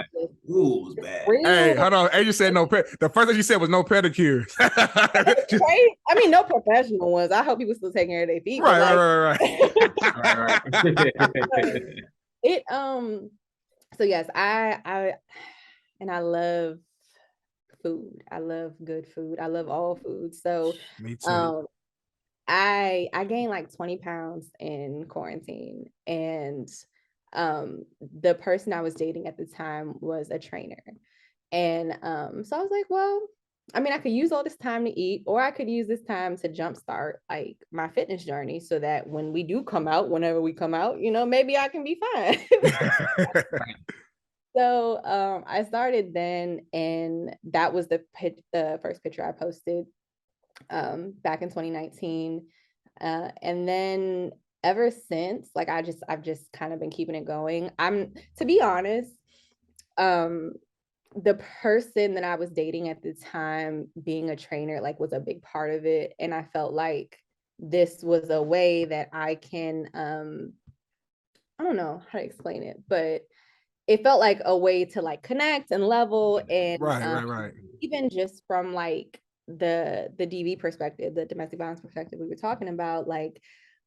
Ooh, it was bad. Hey, hold on. You said no the first thing you said was no pedicures. Right? I mean, no professional ones. I hope people still taking care of their feet. Right. It so yes, I love food. I love good food. I love all food. So me too. I gained like 20 pounds in quarantine, and the person I was dating at the time was a trainer. And so I was like, well, I mean, I could use all this time to eat, or I could use this time to jumpstart like my fitness journey, so that when we do come out, whenever we come out, maybe I can be fine. So I started then, and that was the first picture I posted back in 2019. And then ever since, like I've just kind of been keeping it going. To be honest, the person that I was dating at the time, being a trainer, like, was a big part of it. And I felt like this was a way that I can, I don't know how to explain it, but it felt like a way to like connect and level. And right. Even just from like the DV perspective, the domestic violence perspective we were talking about, like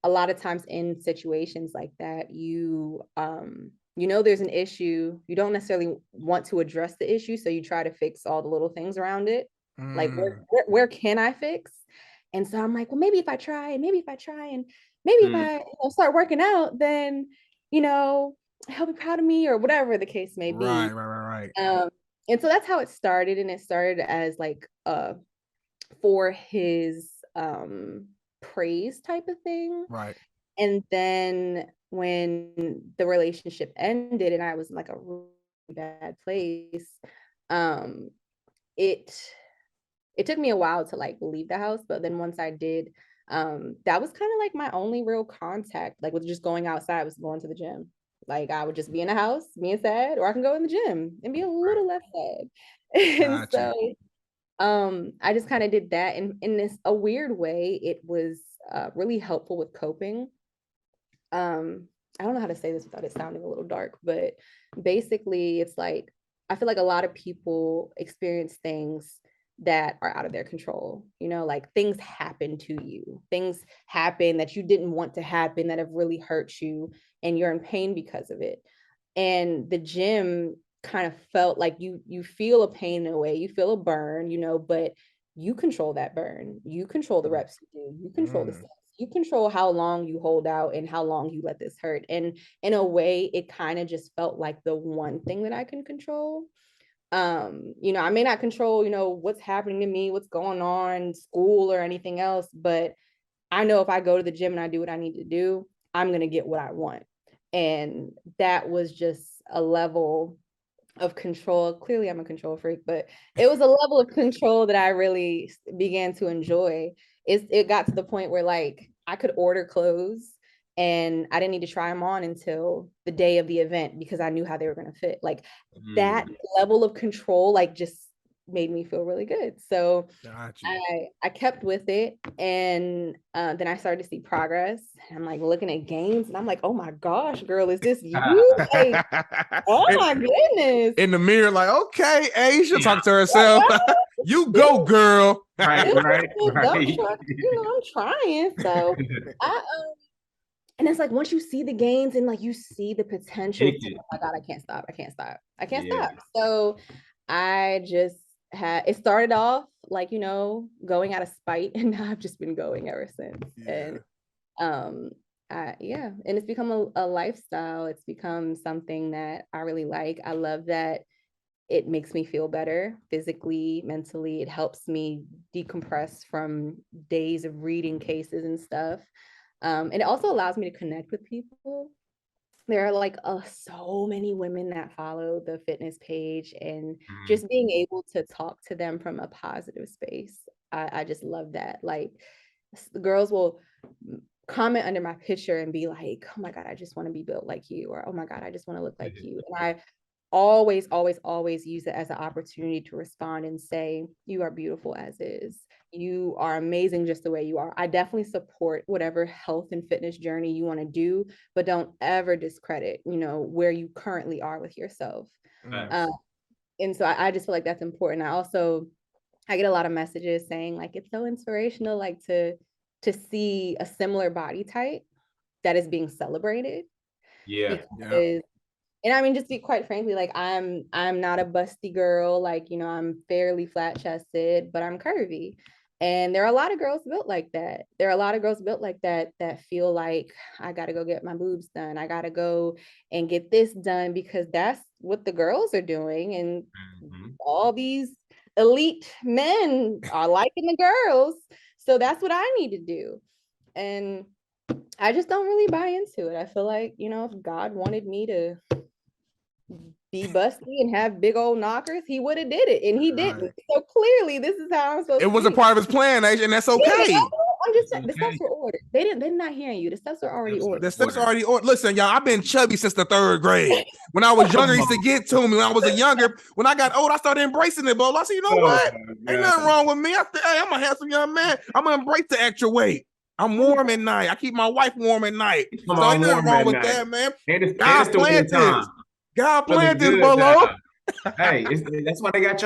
a lot of times in situations like that, there's an issue, you don't necessarily want to address the issue, so you try to fix all the little things around it. Like, where can I fix? And so I'm like, well, maybe if I try, and maybe if I start working out, then he'll be proud of me, or whatever the case may be. Right. And so that's how it started. And it started as like for his praise type of thing. Right. And then when the relationship ended and I was in like a really bad place, it took me a while to like leave the house. But then once I did, that was kind of like my only real contact, like with just going outside, was going to the gym. Like, I would just be in the house being sad, or I can go in the gym and be a little less sad. And so I just kind of did that. And in this a weird way, it was really helpful with coping. I don't know how to say this without it sounding a little dark, but basically it's like, I feel like a lot of people experience things that are out of their control. Like, things happen to you, things happen that you didn't want to happen, that have really hurt you, and you're in pain because of it. And the gym kind of felt like you feel a pain in a way, you feel a burn, but you control that burn, you control the reps you do, you control the steps, you control how long you hold out and how long you let this hurt. And in a way, it kind of just felt like the one thing that I can control. I may not control, what's happening to me, what's going on, school or anything else, but I know if I go to the gym and I do what I need to do, I'm going to get what I want. And that was just a level of control. Clearly I'm a control freak, but it was a level of control that I really began to enjoy. It got to the point where like I could order clothes And I didn't need to try them on until the day of the event because I knew how they were going to fit. Like that level of control, like just made me feel really good. So I kept with it, and then I started to see progress. I'm like looking at games, and I'm like, oh my gosh, girl, is this you? Like, oh my goodness. In the mirror, like, okay, Aisha, talk to herself. You go, girl. Right. I'm trying. So and it's like once you see the gains and like you see the potential, oh my God, I can't stop. So I just it started off like, going out of spite, and now I've just been going ever since. And and it's become a lifestyle. It's become something that I really like. I love that it makes me feel better physically, mentally. It helps me decompress from days of reading cases and stuff. And it also allows me to connect with people. There are like so many women that follow the fitness page, and just being able to talk to them from a positive space. I just love that. Like the girls will comment under my picture and be like, oh my God, I just want to be built like you, or oh my God, I just want to look like you. And I always use it as an opportunity to respond and say, you are beautiful as is. You are amazing just the way you are. I definitely support whatever health and fitness journey you want to do, but don't ever discredit, where you currently are with yourself. And so I just feel like that's important. I get a lot of messages saying like, it's so inspirational, like to see a similar body type that is being celebrated. And I mean, just to be quite frankly, like I'm not a busty girl. Like, I'm fairly flat chested, but I'm curvy. And there are a lot of girls built like that. There are a lot of girls built like that feel like I got to go get my boobs done. I got to go and get this done because that's what the girls are doing. And all these elite men are liking the girls. So that's what I need to do. And I just don't really buy into it. I feel like, if God wanted me to be busty and have big old knockers, he would have did it, and he didn't. So clearly, this is how I'm supposed. It was a part of his plan, and that's okay. I'm just saying, the steps were ordered. They're not hearing you. The steps are already ordered. The steps are already ordered. Listen, y'all, I've been chubby since the 3rd grade. When I was younger, it used to get to me. When I was younger, when I got old, I started embracing it, bro. I said, you know what? Ain't nothing wrong with me. I said, hey, I'm a handsome young man. I'm gonna embrace the extra weight. I'm warm at night. I keep my wife warm at night. So ain't nothing wrong with that, man. God planned this. God planned this, Bolo. Hey, that's why you got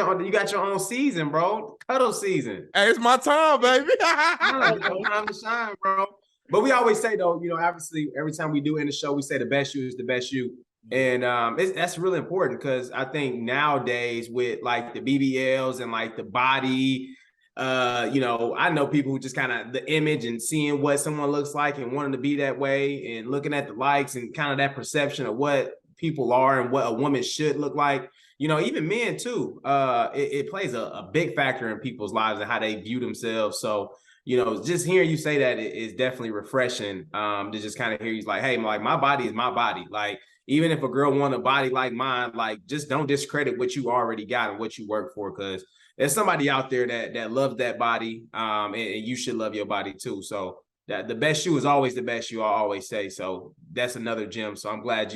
your own season, bro. Cuddle season. Hey, it's my time, baby. Time to shine, bro. But we always say though, obviously every time we do in the show, we say the best you is the best you. And that's really important because I think nowadays with like the BBLs and like the body, I know people who just kind of the image and seeing what someone looks like and wanting to be that way and looking at the likes and kind of that perception of what people are and what a woman should look like. Even men too. It plays a big factor in people's lives and how they view themselves. So, just hearing you say that is definitely refreshing. To just kind of hear you like, hey, like my body is my body. Like, even if a girl want a body like mine, like just don't discredit what you already got and what you work for, because there's somebody out there that loves that body. And you should love your body too. So that the best you is always the best you, I always say. So that's another gem. So I'm glad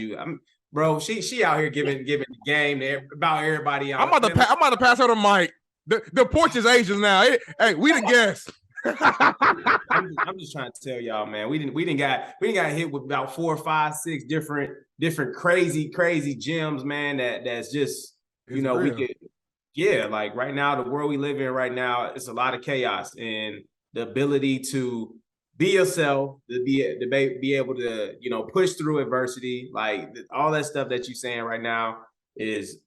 bro, she out here giving the game about everybody. I'm about to pass her the mic. The Porch is Asians now. Hey, we the guests. I'm just trying to tell y'all, man. We didn't got hit with about 4, 5, 6 different crazy gems, man. That's just we could like right now the world we live in right now, it's a lot of chaos, and the ability to be yourself, to be able to, push through adversity, like all that stuff that you're saying right now is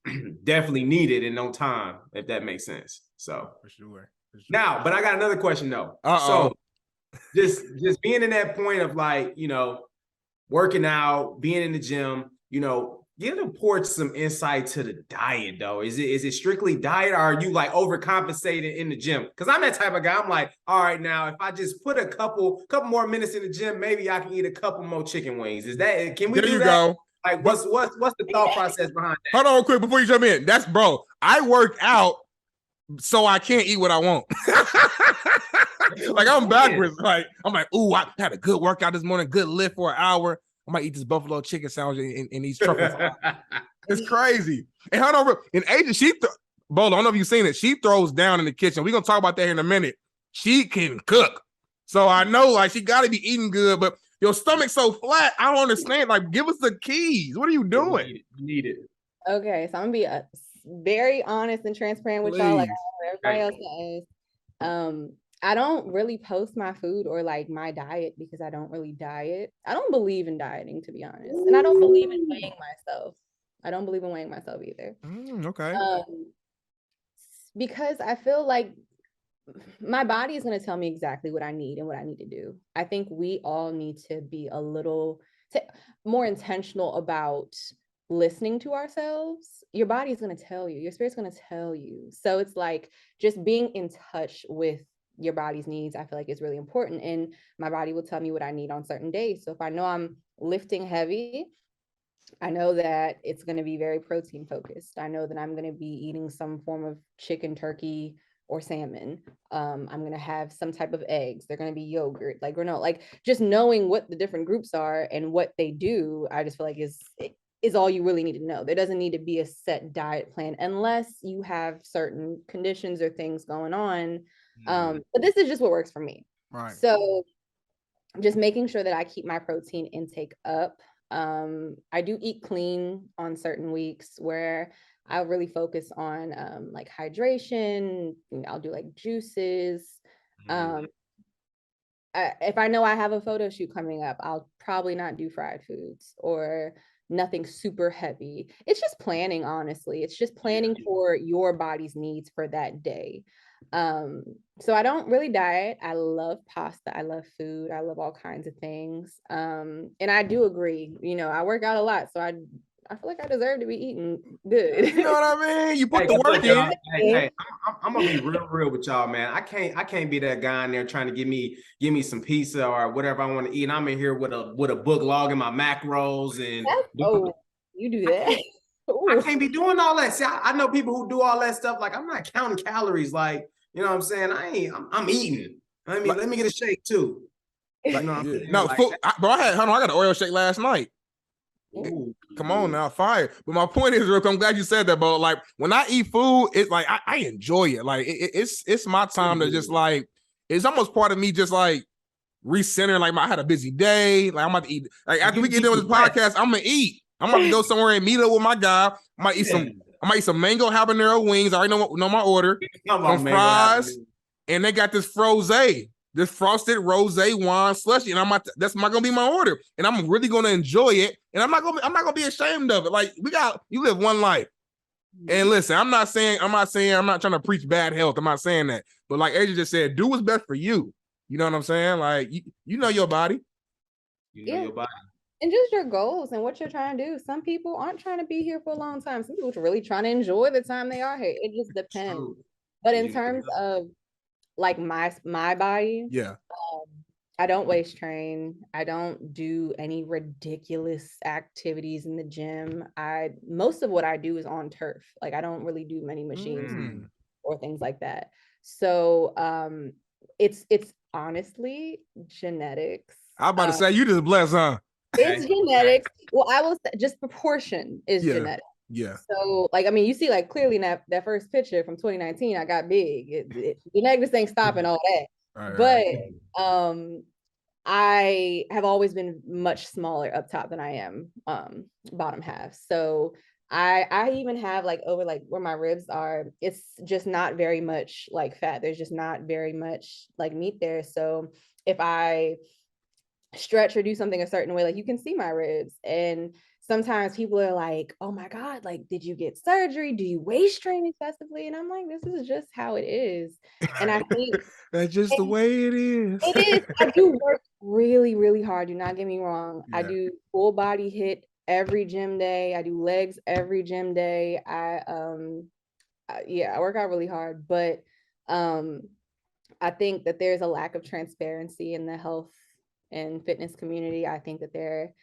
definitely needed in no time, if that makes sense. So for sure. Now, but I got another question though. So just being in that point of like, working out, being in the gym, give the Porch some insight to the diet though. Is it strictly diet, or are you like overcompensating in the gym? Because I'm that type of guy. I'm like, all right, now if I just put a couple more minutes in the gym, maybe I can eat a couple more chicken wings. Can we do that? Go. Like what's the thought process behind that? Hold on quick before you jump in. I work out so I can't eat what I want. Like I'm backwards. Like I'm like, ooh, I had a good workout this morning, good lift for an hour. I might eat this buffalo chicken sandwich and these truffles. It's crazy. And hold on, and Asia, Bolo, I don't know if you've seen it. She throws down in the kitchen. We're gonna talk about that here in a minute. She can cook. So I know like she gotta be eating good, but your stomach's so flat. I don't understand. Like, give us the keys. What are you doing? You need it. Okay, so I'm gonna be very honest and transparent with y'all, like everybody else is. I don't really post my food or like my diet because I don't really diet. I don't believe in dieting, to be honest, and I don't believe in weighing myself. I don't believe in weighing myself either. Okay. Because I feel like my body is going to tell me exactly what I need and what I need to do. I think we all need to be a little more intentional about listening to ourselves. Your body is going to tell you, your spirit's going to tell you. So it's like just being in touch with your body's needs, I feel like is really important. And my body will tell me what I need on certain days. So if I know I'm lifting heavy, I know that it's going to be very protein focused. I know that I'm going to be eating some form of chicken, turkey, or salmon. I'm going to have some type of eggs. They're going to be yogurt, like granola, like just knowing what the different groups are and what they do. I just feel like is all you really need to know. There doesn't need to be a set diet plan unless you have certain conditions or things going on. But this is just what works for me. Right. So just making sure that I keep my protein intake up. I do eat clean on certain weeks where I really focus on like hydration. I'll do like juices. If I know I have a photo shoot coming up, I'll probably not do fried foods or nothing super heavy. It's just planning, honestly. It's just planning for your body's needs for that day. So I don't really diet. I love pasta. I love food. I love all kinds of things. And I do agree, I work out a lot, so I feel like I deserve to be eating good. You know what I mean? You put the work in. Hey, I'm gonna be real with y'all, man. I can't be that guy in there trying to give me some pizza or whatever I want to eat. And I'm in here with a book logging my macros and you do that. I can't be doing all that. See, I know people who do all that stuff. Like I'm not counting calories. Like, you know what I'm saying? I'm eating. I mean, let me get a shake too. You know what I'm saying? No, like, bro, I got an Oreo shake last night. Ooh, come on now, fire. But my point is, Rick, I'm glad you said that, bro. Like when I eat food, it's like I enjoy it. Like it's my time to just like, it's almost part of me just like recentering. Like I had a busy day. Like I'm about to eat. Like after we get done with this podcast, I'm gonna eat. I'm about to go somewhere and meet up with my guy. I might eat some mango habanero wings. I already know my order. Some fries, and they got this frosted rose wine slushy, and that's gonna be my order, and I'm really gonna enjoy it, and I'm not gonna be ashamed of it. Like you live one life, and listen, I'm not trying to preach bad health. I'm not saying that, but like Asia just said, do what's best for you. You know what I'm saying? Like you know your body. You know your body. And just your goals and what you're trying to do. Some people aren't trying to be here for a long time. Some people are really trying to enjoy the time they are here. It just depends. True. But in terms of like my body, I don't waist train. I don't do any ridiculous activities in the gym. Most of what I do is on turf. Like I don't really do many machines or things like that. So it's honestly genetics. I'm about to say you just blessed, huh? It's genetics. Well, I will say just proportion is genetic. Yeah. So, like, I mean, you see, like, clearly in that first picture from 2019, I got big. Genetics ain't stopping all that. Right, but I have always been much smaller up top than I am bottom half. So I even have like over like where my ribs are, it's just not very much like fat. There's just not very much like meat there. So if I stretch or do something a certain way, like you can see my ribs. And sometimes people are like, oh my God, like, did you get surgery? Do you waist train excessively? And I'm like, this is just how it is. And I think that's just the way it is. It is. I do work really, really hard. Do not get me wrong. I do full body hit every gym day. I do legs every gym day. I work out really hard, but I think that there's a lack of transparency in the health and fitness community. I think that there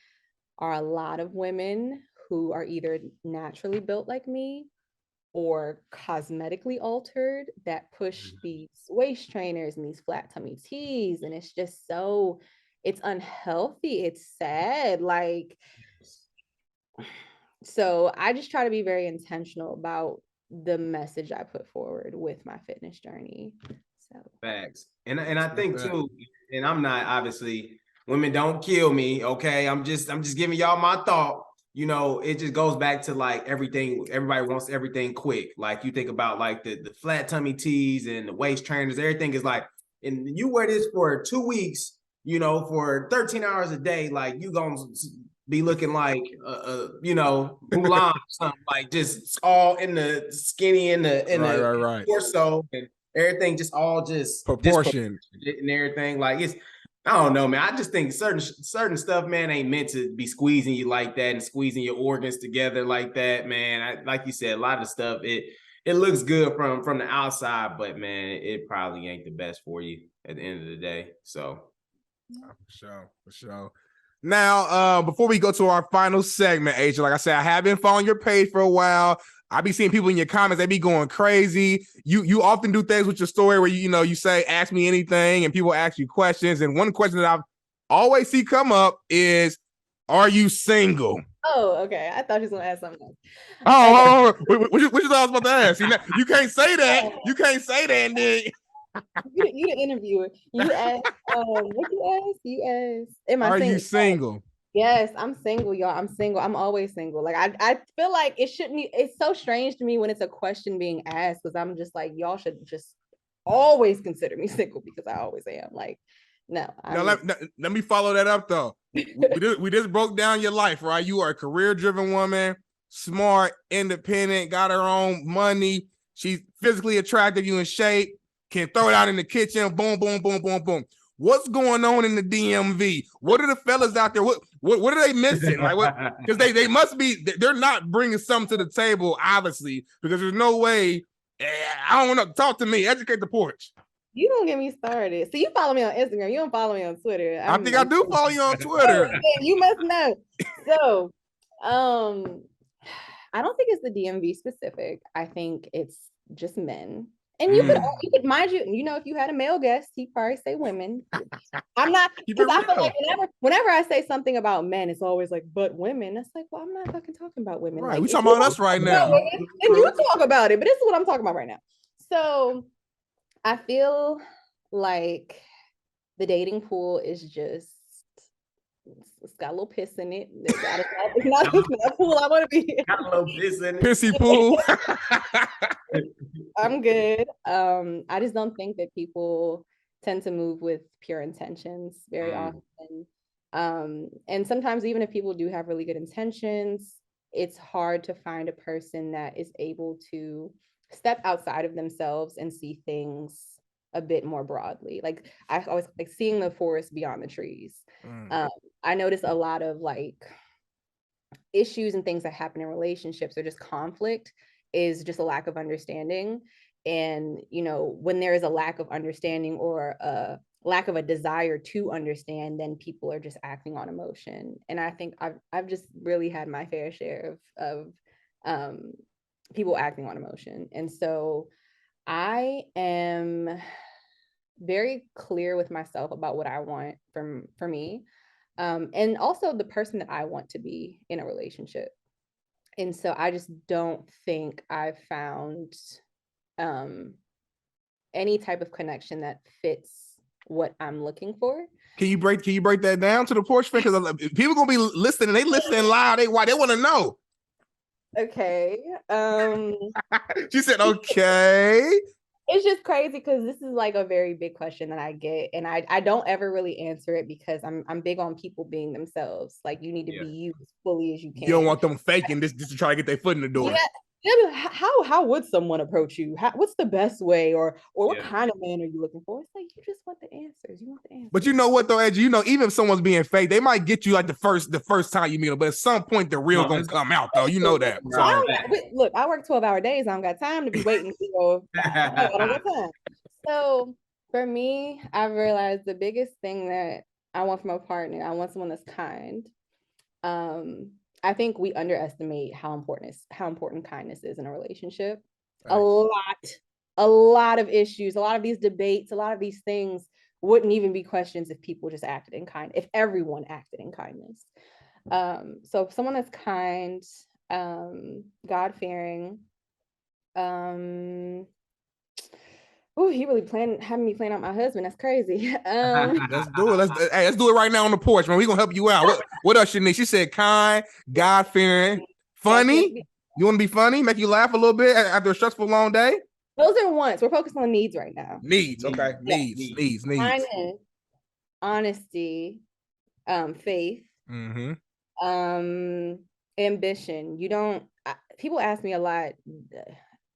are a lot of women who are either naturally built like me or cosmetically altered that push these waist trainers and these flat tummy tees. And it's just so, it's unhealthy. It's sad. Like, so I just try to be very intentional about the message I put forward with my fitness journey. So Facts. And I think too, and I'm not, obviously, women don't kill me, okay? I'm just giving y'all my thought. You know, it just goes back to like everything, everybody wants everything quick. Like you think about like the flat tummy tees and the waist trainers, everything is like, and you wear this for 2 weeks, you know, for 13 hours a day, like you gonna be looking like you know, Mulan or something, like just all in the skinny in the torso and everything, just all just proportion and everything. Like it's, I don't know, man. I just think certain stuff, man, ain't meant to be squeezing you like that and squeezing your organs together like that, man. Like you said, a lot of stuff it looks good from the outside, but man, it probably ain't the best for you at the end of the day. So, for sure. Now, before we go to our final segment, Aisha, like I said, I have been following your page for a while. I be seeing people in your comments, they be going crazy. You often do things with your story where you say, ask me anything, and people ask you questions. And one question that I've always see come up is, are you single? Oh, okay. I thought you was gonna ask something else. Oh, okay. What you thought I was about to ask? You can't say that. You can't say that, and then you the interviewer. You asked, what you asked? You asked, am I are single? you single? Yes, I'm single, y'all. I'm single. I'm always single. Like I feel like it shouldn't be, it's so strange to me when it's a question being asked, because I'm just like, y'all should just always consider me single, because I always am. Like, no. Now let me follow that up though. we just broke down your life, right? You are a career-driven woman, smart, independent, got her own money. She's physically attractive, you in shape, can throw it out in the kitchen, boom, boom, boom, boom, boom. What's going on in the DMV? What are the fellas out there? What are they missing? Like what? Because they must be, they're not bringing something to the table, obviously, because there's no way. I don't know. Talk to me. Educate the porch. You don't get me started. So you follow me on Instagram. You don't follow me on Twitter. I think I do follow you on Twitter. You must know. So, I don't think it's the DMV specific. I think it's just men. And you could, mind you, if you had a male guest, he'd probably say women. I'm not, because I feel like whenever I say something about men, it's always like, but women. It's like, well, I'm not fucking talking about women. Right, like, we talking about us right now. Women, and you talk about it, but this is what I'm talking about right now. So I feel like the dating pool is just, it's got a little piss in it. It's not a pool I want to be in. Got a little piss in it. Pissy pool. I'm good. I just don't think that people tend to move with pure intentions very often. And sometimes even if people do have really good intentions, it's hard to find a person that is able to step outside of themselves and see things a bit more broadly. Like I always like seeing the forest beyond the trees. I notice a lot of like issues and things that happen in relationships or just conflict is just a lack of understanding. And when there is a lack of understanding or a lack of a desire to understand, then people are just acting on emotion. And I think I've just really had my fair share of people acting on emotion. And so I am very clear with myself about what I want for me, and also the person that I want to be in a relationship. And so I just don't think I've found any type of connection that fits what I'm looking for. Can you break that down to the porch fan? Because people gonna be listening. They listening loud. They want to know. Okay. She said, okay. It's just crazy because this is like a very big question that I get, and I don't ever really answer it because I'm big on people being themselves. Like you need to be you as fully as you can. You don't want them faking this to try to get their foot in the door. Yeah. How would someone approach you? What's the best way, or what kind of man are you looking for? It's like you just want the answers. You want the answers. But you know what though, Edgy? Even if someone's being fake, they might get you like the first time you meet them, but at some point the real gonna come out though. You know that. So, look, I work 12-hour days. I don't got time to be waiting. I don't got time. So for me, I've realized the biggest thing that I want from a partner, I want someone that's kind. I think we underestimate how important kindness is in a relationship. Right. A lot of issues, a lot of these debates, a lot of these things wouldn't even be questions if people just acted in kind, if everyone acted in kindness. So if someone that's kind, God-fearing, he really having me plan out my husband. That's crazy. Let's do it. Let's do it right now on the porch, man. We're gonna help you out. What else you need? She said kind, God-fearing, funny. You want to be funny? Make you laugh a little bit after a stressful long day? Those are wants. We're focused on needs right now. Needs, okay. Yeah. Needs. Kindness, honesty, faith, ambition. People ask me a lot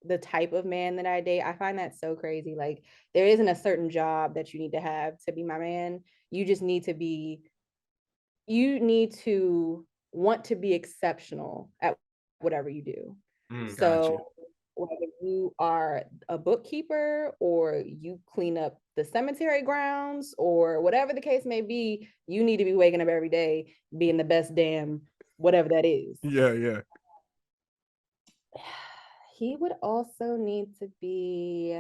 the type of man that I date. I find that so crazy. Like, there isn't a certain job that you need to have to be my man. You need to want to be exceptional at whatever you do. So whether you are a bookkeeper or you clean up the cemetery grounds or whatever the case may be, you need to be waking up every day being the best damn whatever that is. Yeah. He would also need to be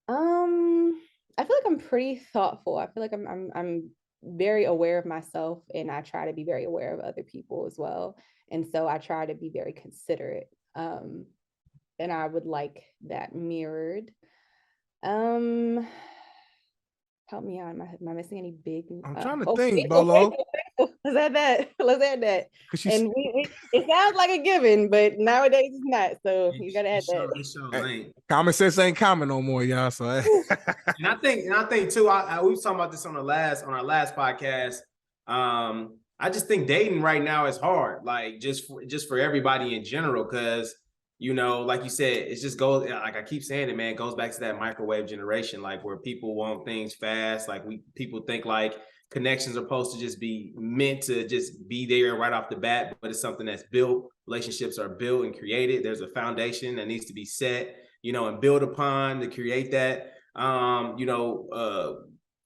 I feel like I'm pretty thoughtful. I feel like I'm very aware of myself, and I try to be very aware of other people as well. And so I try to be very considerate. And I would like that mirrored. Help me out. Am I missing any big? I'm trying to think, Bolo. Let's add that. And it sounds like a given, but nowadays it's not. So you gotta add that. Common sense ain't common no more, y'all. So and I think too, we was talking about this on our last podcast. I just think dating right now is hard, like just for everybody in general, because like you said, it just goes, like I keep saying it, man, it goes back to that microwave generation, like where people want things fast. Like people think like connections are supposed to just be meant to just be there right off the bat, but it's something that's built. Relationships are built and created. There's a foundation that needs to be set, and build upon to create that,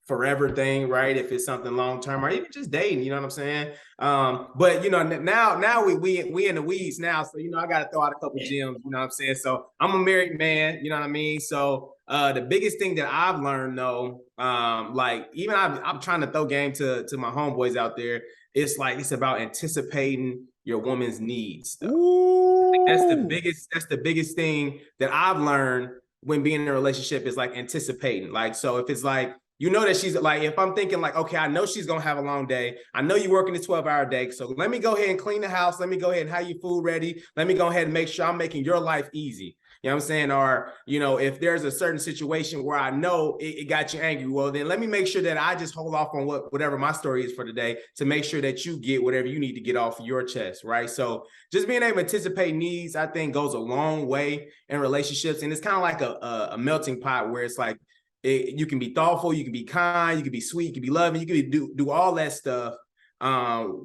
forever thing, right? If it's something long term or even just dating, you know what I'm saying? But now we in the weeds now, so I got to throw out a couple gems, you know what I'm saying? So I'm a married man, you know what I mean? So the biggest thing that I've learned though, like even I'm trying to throw game to my homeboys out there. It's about anticipating your woman's needs. That's the biggest thing that I've learned when being in a relationship is like anticipating. Like, so if it's like, that she's like, if I'm thinking like, okay, I know she's going to have a long day. I know you're working a 12-hour day. So let me go ahead and clean the house. Let me go ahead and have your food ready. Let me go ahead and make sure I'm making your life easy. You know what I'm saying? Or, if there's a certain situation where I know it got you angry, well, then let me make sure that I just hold off on whatever my story is for today to make sure that you get whatever you need to get off your chest, right? So just being able to anticipate needs, I think goes a long way in relationships. And it's kind of like a melting pot where it's like, you can be thoughtful, you can be kind, you can be sweet, you can be loving, you can do all that stuff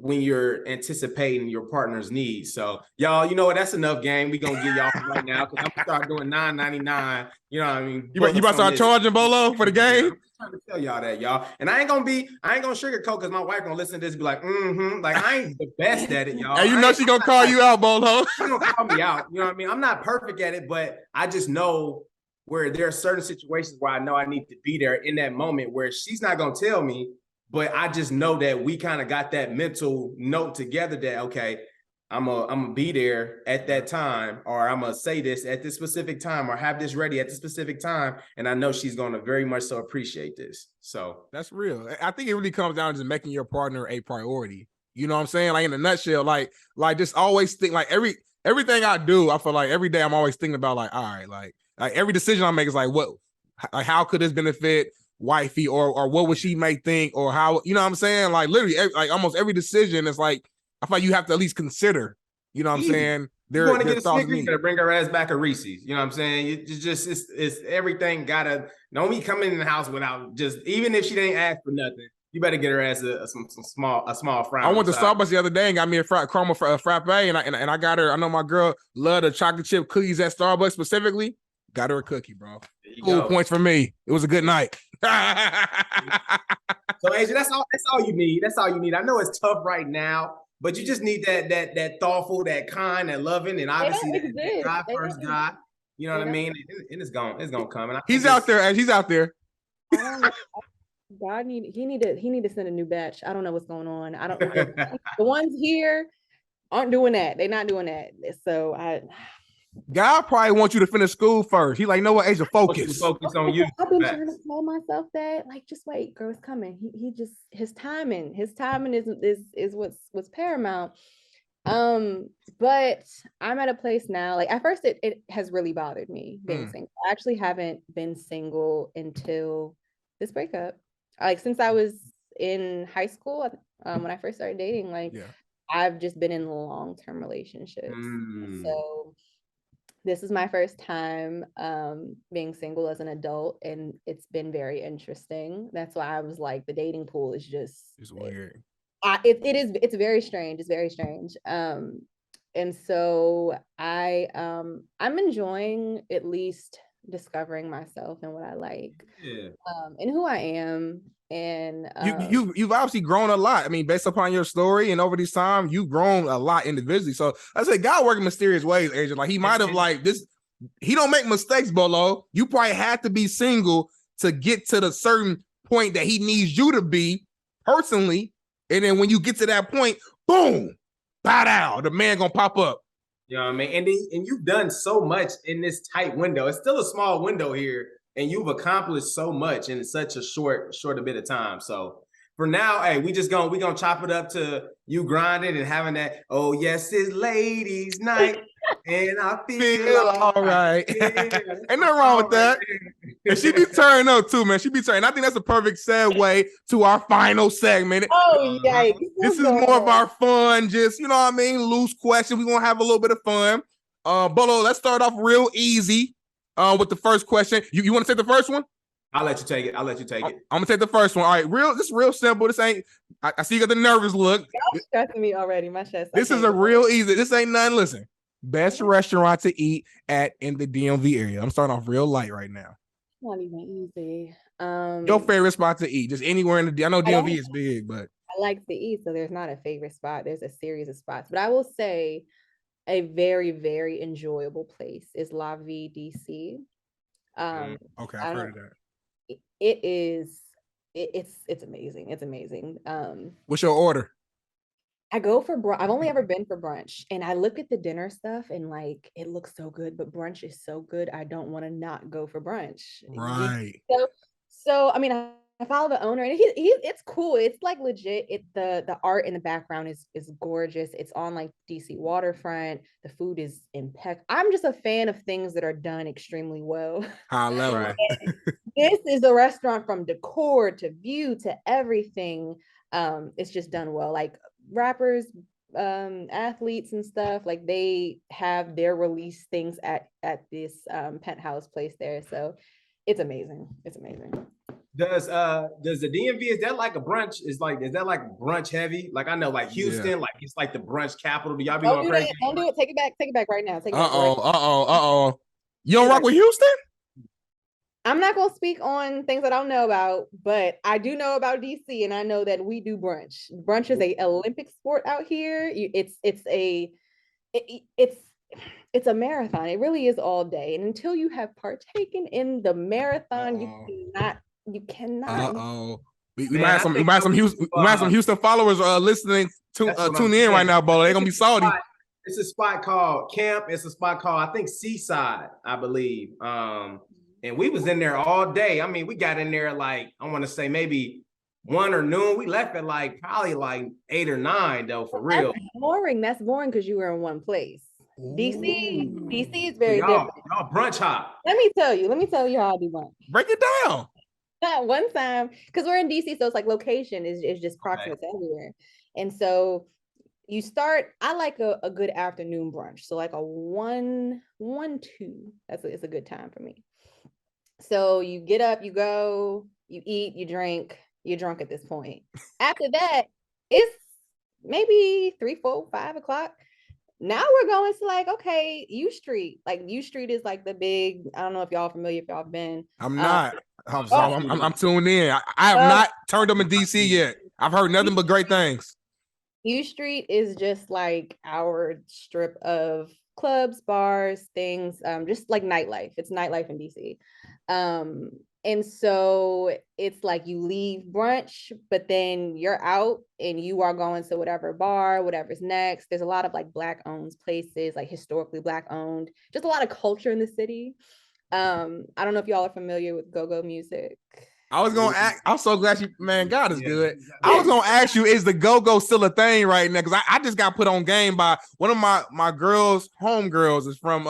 when you're anticipating your partner's needs. So y'all, you know what? That's enough game. We gonna get y'all right now because I'm gonna start doing $9.99. You know what I mean? You about to start charging Bolo for the game? I'm trying to tell y'all that, y'all. And I ain't gonna sugarcoat because my wife gonna listen to this and be like, like I ain't the best at it, y'all. And she gonna call you out, Bolo. She gonna call me out. You know what I mean? I'm not perfect at it, but I just know where there are certain situations where I know I need to be there in that moment where she's not going to tell me, but I just know that we kind of got that mental note together that, okay, I'm gonna be there at that time, or I'm gonna say this at this specific time, or have this ready at this specific time. And I know she's going to very much so appreciate this. So that's real. I think it really comes down to just making your partner a priority. You know what I'm saying? Like in a nutshell, like just always think like everything I do, I feel like every day I'm always thinking about like, all right, like every decision I make is like, how could this benefit wifey, or what would she may think, or how, you know what I'm saying? Like literally, like almost every decision is like, I feel like you have to at least consider, you know what I'm saying? You're going to get a Snickers, you got to bring her ass back a Reese's. You know what I'm saying? It's everything gotta, don't be coming in the house without just, even if she didn't ask for nothing, you better get her ass a small fry. I went to Starbucks the other day and got me a caramel frappe, and I got her. I know my girl loved the chocolate chip cookies at Starbucks specifically. Got her a cookie, bro. Cool points for me. It was a good night. So Aisha, that's all you need. That's all you need. I know it's tough right now, but you just need that thoughtful, that kind, that loving, and obviously that God first guy. You know what I mean? And it's gonna come. And he's out there. He's out there. I don't know. God he need to send a new batch. I don't know what's going on. I don't. The ones here aren't doing that. They're not doing that. So God probably wants you to finish school first. He's like, no, what, Aisha, focus. Focus on you. I've been trying to tell myself that, like, just wait, girl, it's coming. He just his timing is what's paramount. But I'm at a place now. Like at first, it has really bothered me being single. I actually haven't been single until this breakup. Like since I was in high school, when I first started dating, like I've just been in long-term relationships. So this is my first time being single as an adult, and it's been very interesting. That's why I was like, the dating pool is just weird. It's very strange. It's very strange. And so I'm enjoying at least discovering myself and what I like, and who I am. And you've obviously grown a lot. I mean, based upon your story and over this time, you've grown a lot individually. So I say God working mysterious ways, Agent. Like he might have like this. He don't make mistakes, Bolo. You probably had to be single to get to the certain point that he needs you to be personally. And then when you get to that point, boom, bow down. The man gonna pop up. You know what I mean? And you've done so much in this tight window. It's still a small window here. And you've accomplished so much in such a short a bit of time. So for now, hey, we gonna chop it up to you grinding and having that. Oh yes, it's ladies' night, and I feel all right. Ain't nothing wrong with that. And she be turning up too, man. She be turning. I think that's a perfect segue to our final segment. Oh yikes! This is more of our fun, just you know what I mean, loose question. We're gonna have a little bit of fun. Bolo, let's start off real easy. With the first question, you want to take the first one? I'll let you take it. I'm gonna take the first one. All right, this is real simple. This ain't. I see you got the nervous look. Y'all stressing me already. My chest. This is a real easy. This ain't nothing. Listen, best restaurant to eat at in the DMV area. I'm starting off real light right now. Not even easy. Your favorite spot to eat, just anywhere in the. I know DMV is big, but I like to eat, so there's not a favorite spot. There's a series of spots, but I will say a very, very enjoyable place is La Vie DC. Okay, I've heard of that. It's amazing. It's amazing. What's your order? I go for brunch. I've only ever been for brunch, and I look at the dinner stuff and like it looks so good, but brunch is so good. I don't want to not go for brunch. Right. So I mean, I follow the owner, and it's cool. It's like legit. The art in the background is gorgeous. It's on like DC waterfront. The food is impeccable. I'm just a fan of things that are done extremely well. High level. This is a restaurant from decor to view to everything. It's just done well. Like rappers, athletes and stuff, like they have their release things at this penthouse place there. So it's amazing. It's amazing. Does the DMV, is that like a brunch? Is that like brunch heavy? Like I know like Houston, like it's like the brunch capital. Do y'all be going crazy? Don't do it. Take it back right now. You don't rock with Houston? I'm not gonna speak on things that I don't know about, but I do know about DC, and I know that we do brunch. Brunch is a Olympic sport out here. It's a marathon. It really is all day, and until you have partaken in the marathon, you cannot. We might have some Houston followers listening to tune in right now, Bolo. They're gonna be salty. It's a spot called Camp. It's a spot called, I think, Seaside, I believe. And we was in there all day. I mean, we got in there like, I want to say maybe 1 or noon. We left at like probably like 8 or 9 though, for real. That's boring because you were in one place. DC is very different. Y'all brunch hop. Let me tell you how I do brunch. Break it down. One time, because we're in DC, so it's like location is just proximate to everywhere. And so you start, I like a good afternoon brunch. So like a 1, 2, it's a good time for me. So you get up, you go, you eat, you drink, you're drunk at this point. After that, it's maybe 3, 4, 5 o'clock. Now we're going to like, okay, U Street. Like U Street is like the big, I don't know if y'all familiar, if y'all been. I'm not. I'm tuned in. I have not turned up in DC yet. I've heard nothing but great things. U Street is just like our strip of clubs, bars, things, just like nightlife. It's nightlife in DC. Um, and so it's like you leave brunch, but then you're out and you are going to whatever bar, whatever's next. There's a lot of like Black owned places, like historically Black owned, just a lot of culture in the city. I don't know if y'all are familiar with go-go music. I was gonna ask. I'm so glad you, man. God is good. I Yeah. was gonna ask you, is the go-go still a thing right now? Because I just got put on game by one of my girls, homegirls, is from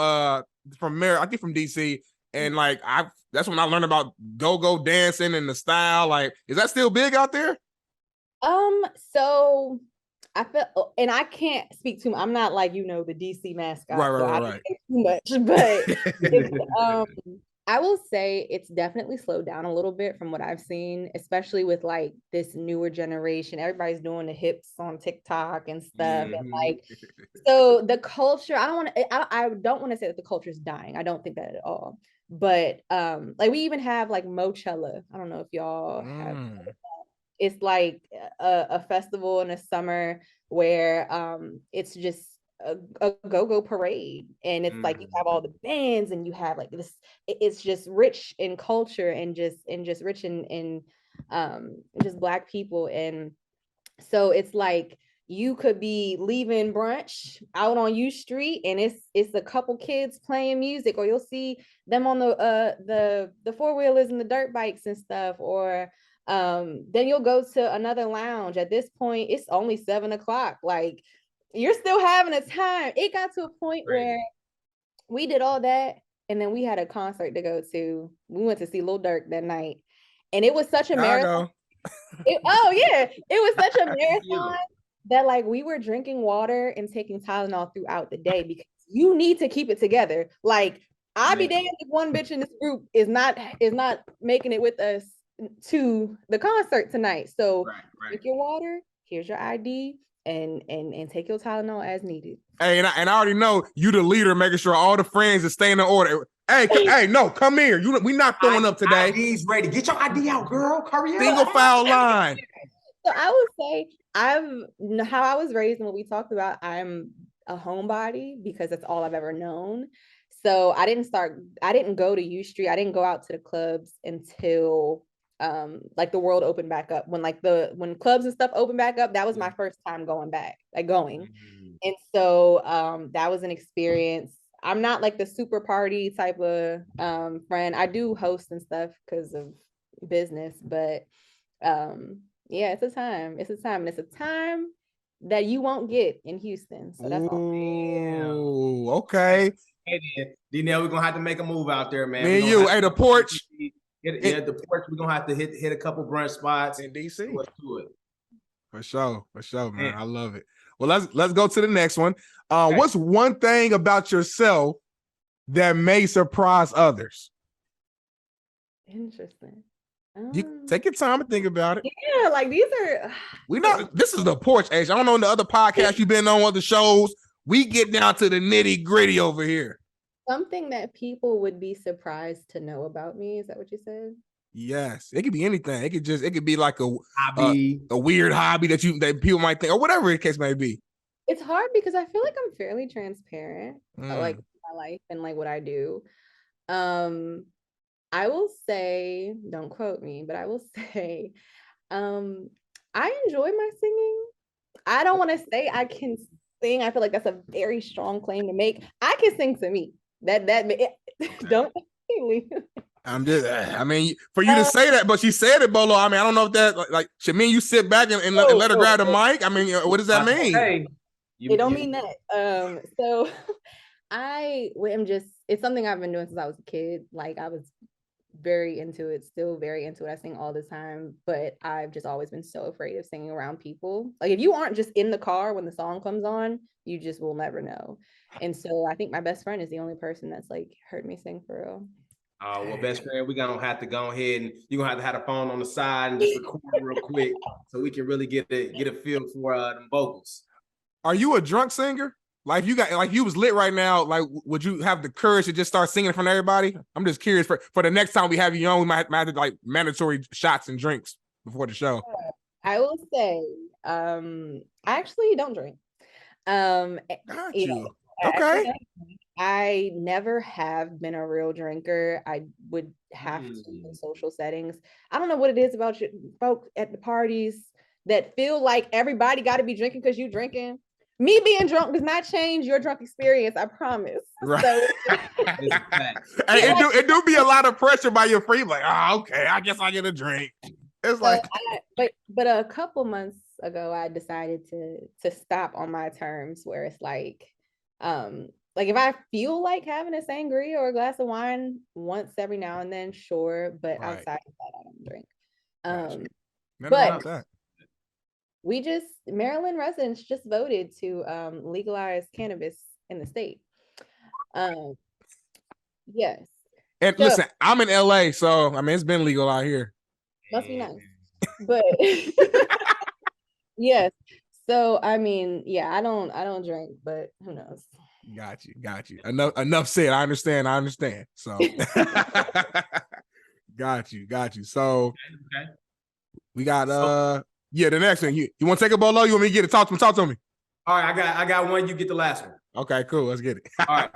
Mary, I think from DC, and like that's when I learned about go-go dancing and the style. Like, is that still big out there? So I feel, and I can't speak too much. I'm not like, the DC mascot, so I don't say too much, but I will say it's definitely slowed down a little bit from what I've seen, especially with like this newer generation. Everybody's doing the hips on TikTok and stuff. And like, so the culture, I don't want to say that the culture is dying. I don't think that at all. But like we even have like Mochella. I don't know if y'all have. It's like a festival in the summer where it's just a go-go parade, and it's like you have all the bands and you have like this, it's just rich in culture and just rich in just Black people. And so it's like you could be leaving brunch out on U Street and it's a couple kids playing music, or you'll see them on the four-wheelers and the dirt bikes and stuff, or then you'll go to another lounge. At this point it's only 7 o'clock, like you're still having a time. It got to a point where we did all that and then we had a concert to go to. We went to see Lil Durk that night, and it was such a marathon. It was such a marathon that like we were drinking water and taking Tylenol throughout the day, because you need to keep it together. Like I'd be damned if one bitch in this group is not making it with us to the concert tonight. So drink your water, here's your ID, and take your Tylenol as needed. Hey, and I already know you the leader, making sure all the friends are staying in order. Hey, no, come here. We not throwing up today. ID's ready. Get your ID out, girl. Hurry up. Single file line. So I would say how I was raised and what we talked about, I'm a homebody because that's all I've ever known. So I didn't go to U Street. I didn't go out to the clubs until like the world opened back up. When clubs and stuff opened back up, that was my first time going. And so that was an experience. I'm not like the super party type of friend. I do host and stuff because of business, but yeah, it's a time. And it's a time that you won't get in Houston. So that's all. Okay. Hey, D-Nell, we're gonna have to make a move out there, man. Me and you, the Porch. The Porch. We're gonna have to hit a couple brunch spots in DC. Let's do it. For sure, man. I love it. Well, let's go to the next one. What's one thing about yourself that may surprise others? Interesting. You take your time and think about it. Yeah, like these are. This is the Porch, Aisha. I don't know in the other podcasts you've been on, other shows. We get down to the nitty gritty over here. Something that people would be surprised to know about me. Is that what you said? Yes, it could be anything. It could be like a hobby, a weird hobby that people might think, or whatever the case may be. It's hard because I feel like I'm fairly transparent, like my life and like what I do. I will say, don't quote me, but I will say, I enjoy my singing. I don't want to say I can sing. I feel like that's a very strong claim to make. I can sing to me. Don't. I mean, for you to say that, but she said it, Bolo. I mean, I don't know if that like should mean you sit back and let her grab the mic. I mean, what does that mean? Hey, it don't mean that. So I am just, it's something I've been doing since I was a kid. Like I was very into it, still very into it. I sing all the time, but I've just always been so afraid of singing around people. Like if you aren't just in the car when the song comes on, you just will never know. And so I think my best friend is the only person that's like heard me sing for real. Well, best friend, we're gonna have to go ahead and you're gonna have to have the phone on the side and just record real quick so we can really get a feel for them vocals. Are you a drunk singer? Like you was lit right now. Like, would you have the courage to just start singing in front of everybody? I'm just curious for the next time we have you on, we might have to like mandatory shots and drinks before the show. I will say, I actually don't drink. Got You know, you. I actually Okay. don't drink. I never have been a real drinker. I would have to in social settings. I don't know what it is about you folk at the parties that feel like everybody got to be drinking because you drinking. Me being drunk does not change your drunk experience. I promise. Right. So It's a fact. Hey, it do be a lot of pressure by your friend. Like, oh, okay, I guess I get a drink. It's So like, but a couple months ago, I decided to stop on my terms where it's like if I feel like having a sangria or a glass of wine once every now and then, sure, but right. outside of that, I don't drink. Gotcha. But Maryland residents just voted to legalize cannabis in the state. Yes. And So, listen, I'm in LA, so I mean it's been legal out here. must be nice. But yes. So I mean, yeah, I don't drink, but who knows? Got you. Enough said. I understand. So got you. So Okay. we got the next one. You want to take a bolo? You want me to get it? Talk to me. All right, I got one. You get the last one. Okay, cool. Let's get it. All right.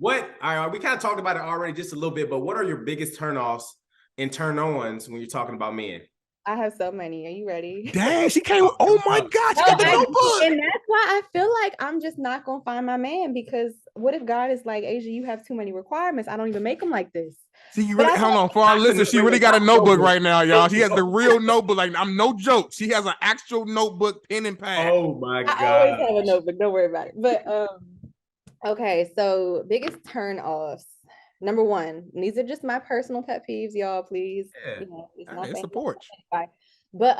All right, we kind of talked about it already just a little bit, but what are your biggest turnoffs and turn-ons when you're talking about men? I have so many. Are you ready? Dang, she came. Oh my God, she got the notebook. And that's why I feel like I'm just not gonna find my man, because what if God is like, Aisha, you have too many requirements. I don't even make them like this. See, you really hold on for our listeners. She really got a notebook right now, y'all. She has the real notebook. Like, I'm no joke. She has an actual notebook, pen and pad. Oh my God. I always have a notebook. Don't worry about it. But okay, so biggest turn offs. Number one, these are just my personal pet peeves, y'all. Please, Yeah. you know, it's the porch. But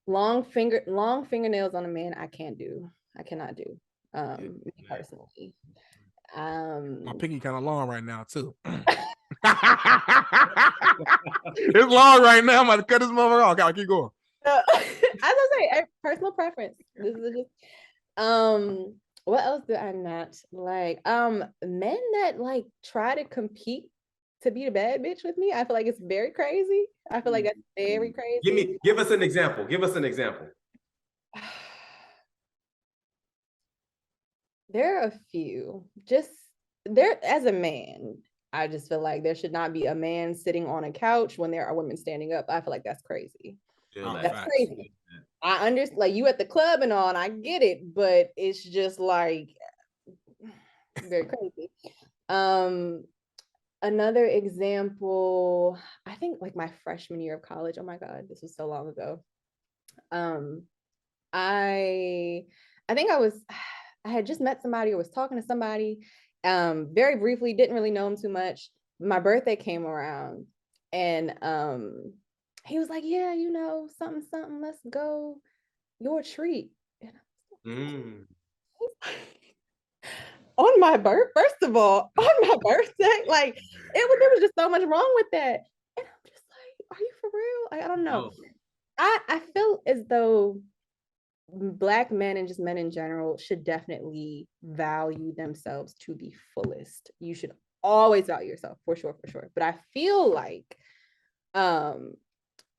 long fingernails on a man, I cannot do. Me personally. My pinky kind of long right now too. It's long right now. I'm about to cut this motherfucker off. Gotta keep going. As I say, personal preference. This is just what else do I not like? Men that like try to compete to be the bad bitch with me. I feel like it's very crazy. I feel like that's very crazy. Give us an example. There are a few. Just there as a man, I just feel like there should not be a man sitting on a couch when there are women standing up. I feel like that's crazy. That's crazy. I understand, like, you at the club and all, and I get it, but it's just like very crazy. Another example, I think like my freshman year of college. Oh my God, this was so long ago. I think I had just met somebody or was talking to somebody, very briefly, didn't really know him too much. My birthday came around and he was like, yeah, you know, something, let's go, your treat. And on my first of all, on my birthday, like there was just so much wrong with that. And I'm just like, are you for real? Like, I don't know. I feel as though Black men and just men in general should definitely value themselves to the fullest. You should always value yourself, for sure. But I feel like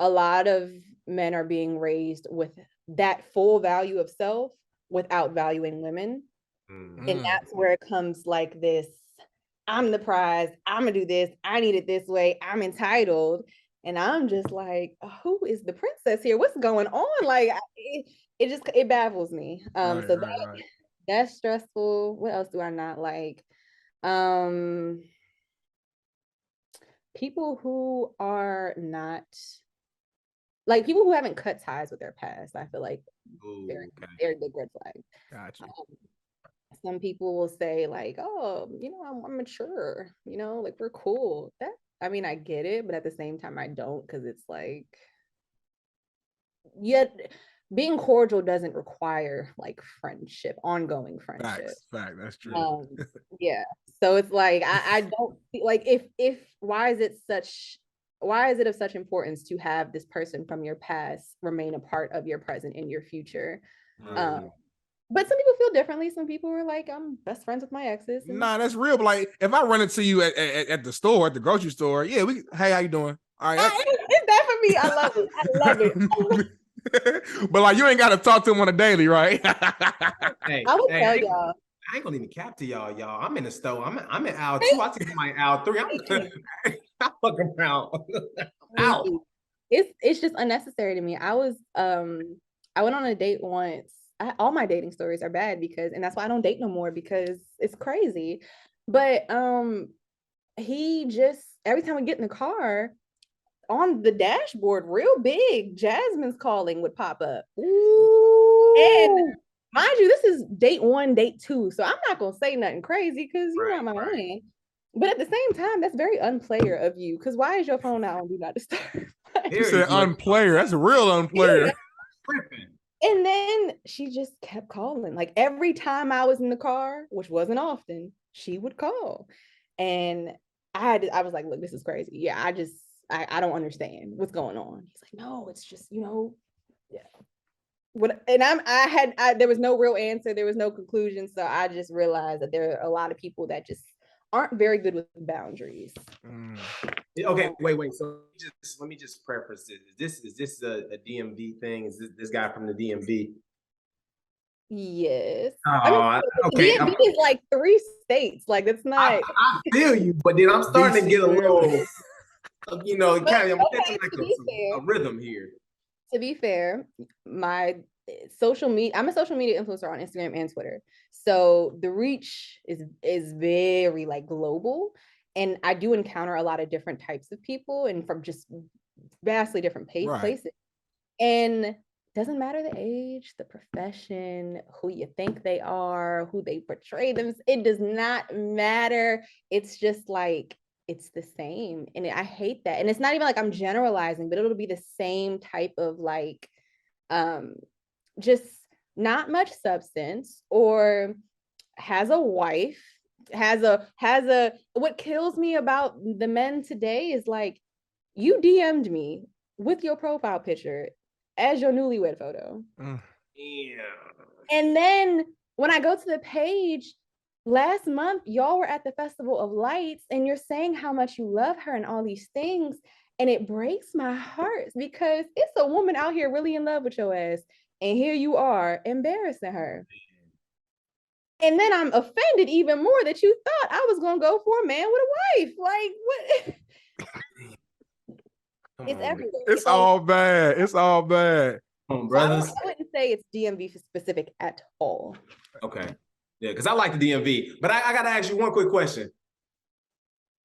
a lot of men are being raised with that full value of self without valuing women. And that's where it comes like this, I'm the prize, I'm gonna do this, I need it this way, I'm entitled. And I'm just like, who is the princess here? What's going on? Like, it baffles me. That's stressful. What else do I not like? People who are not like people who haven't cut ties with their past. I feel like they're big red flag. Gotcha. Some people will say like, oh, you know, I'm mature, you know, like we're cool. I mean, I get it, but at the same time, I don't, because it's like, yet being cordial doesn't require like friendship, ongoing friendship. Fact, that's true. Yeah. So it's like, I don't like if why is it of such importance to have this person from your past remain a part of your present in your future? But some people feel differently. Some people are like, I'm best friends with my exes. Nah, that's real. But like, if I run into you at the store, at the grocery store, yeah, hey, how you doing? All right, it's that for me. I love it. But like, you ain't got to talk to him on a daily, right? Hey, I would hey, tell y'all. I ain't gonna even cap to y'all. I'm in the store. I'm in aisle 2. I take my aisle 3. I'm fucking around. Out. It's just unnecessary to me. I went on a date once. All my dating stories are bad and that's why I don't date no more, because it's crazy. But he just, every time we get in the car, on the dashboard, real big, Jasmine's Calling would pop up. Ooh. And mind you, this is date 1, date 2. So I'm not gonna say nothing crazy because you're not my man. But at the same time, that's very unplayer of you. Because why is your phone not on Do Not Disturb? You said unplayer. That's a real unplayer. Yeah. And then she just kept calling. Like every time I was in the car, which wasn't often, she would call. And I was like, look, this is crazy. Yeah, I don't understand what's going on. He's like, no, it's just, yeah. There was no real answer. There was no conclusion. So I just realized that there are a lot of people that just aren't very good with boundaries. Okay, wait. So let me just preface this. Is this a DMV thing? Is this guy from the DMV? Yes. Okay. DMV is like 3 states. Like it's not. I feel you, but then I'm starting to get a little, kind of a rhythm here. To be fair, my social media, I'm a social media influencer on Instagram and Twitter. So the reach is very like global. And I do encounter a lot of different types of people and from just vastly different places. And doesn't matter the age, the profession, who you think they are, who they portray them. It does not matter. It's just like, it's the same. And I hate that. And it's not even like I'm generalizing, but it'll be the same type of like, just not much substance, or has a wife, what kills me about the men today is like, you DM'd me with your profile picture as your newlywed photo. Yeah. And then when I go to the page, last month, y'all were at the Festival of Lights and you're saying how much you love her and all these things. And it breaks my heart because it's a woman out here really in love with your ass. And here you are embarrassing her. And then I'm offended even more that you thought I was going to go for a man with a wife. Like, what? It's everywhere. It's all bad. It's all bad. Brothers. I wouldn't say it's DMV specific at all. Okay. Yeah, because I like the DMV. But I got to ask you one quick question.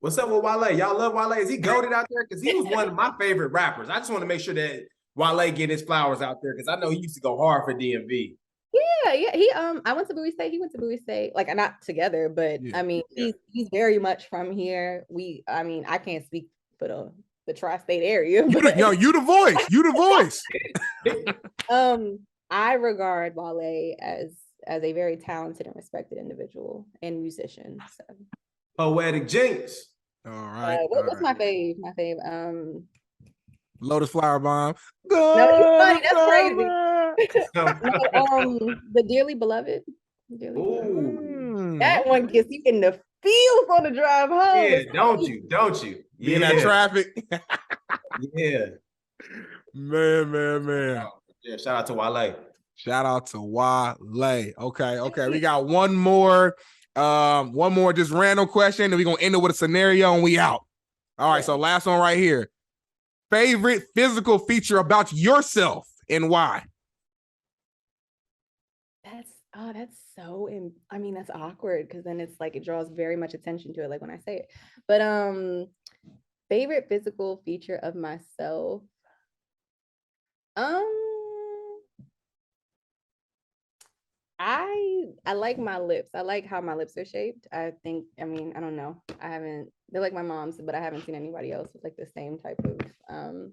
What's up with Wale? Y'all love Wale? Is he goated out there? Because he was one of my favorite rappers. I just want to make sure that Wale get his flowers out there because I know he used to go hard for DMV. Yeah. He I went to Bowie State. He went to Bowie State. Like, not together, but I mean, he's very much from here. I can't speak for the tri-state area. But you the voice. You the voice. I regard Wale as a very talented and respected individual and musician. So. Poetic Jinx. All right. What's my fave? My fave. Lotus Flower Bomb. No, funny. That's crazy. The Dearly Beloved. That one gets you in the feels on the drive home. Yeah, don't you? Be in that traffic. Yeah. Man. Yeah, shout out to Wale. Shout out to Wale. Okay. We got one more just random question, and we're gonna end it with a scenario and we out. All right, so last one right here. Favorite physical feature about yourself and why? That's so, that's awkward because then it's like it draws very much attention to it, like when I say it. But favorite physical feature of myself. I like my lips. I like how my lips are shaped. I think, I don't know. They're like my mom's, but I haven't seen anybody else with like the same type of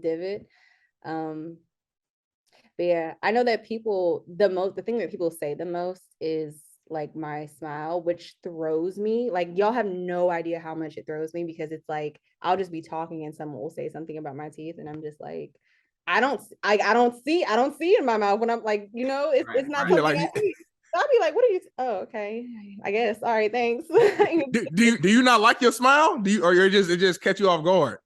divot. But yeah, I know that the thing that people say the most is like my smile, which throws me. Like, y'all have no idea how much it throws me because it's like, I'll just be talking and someone will say something about my teeth and I'm just like, I don't see it in my mouth when I'm like, it's not something I see. So I'll be like, what are you? Oh, okay. I guess. All right, thanks. Do you not like your smile? Or it just catch you off guard?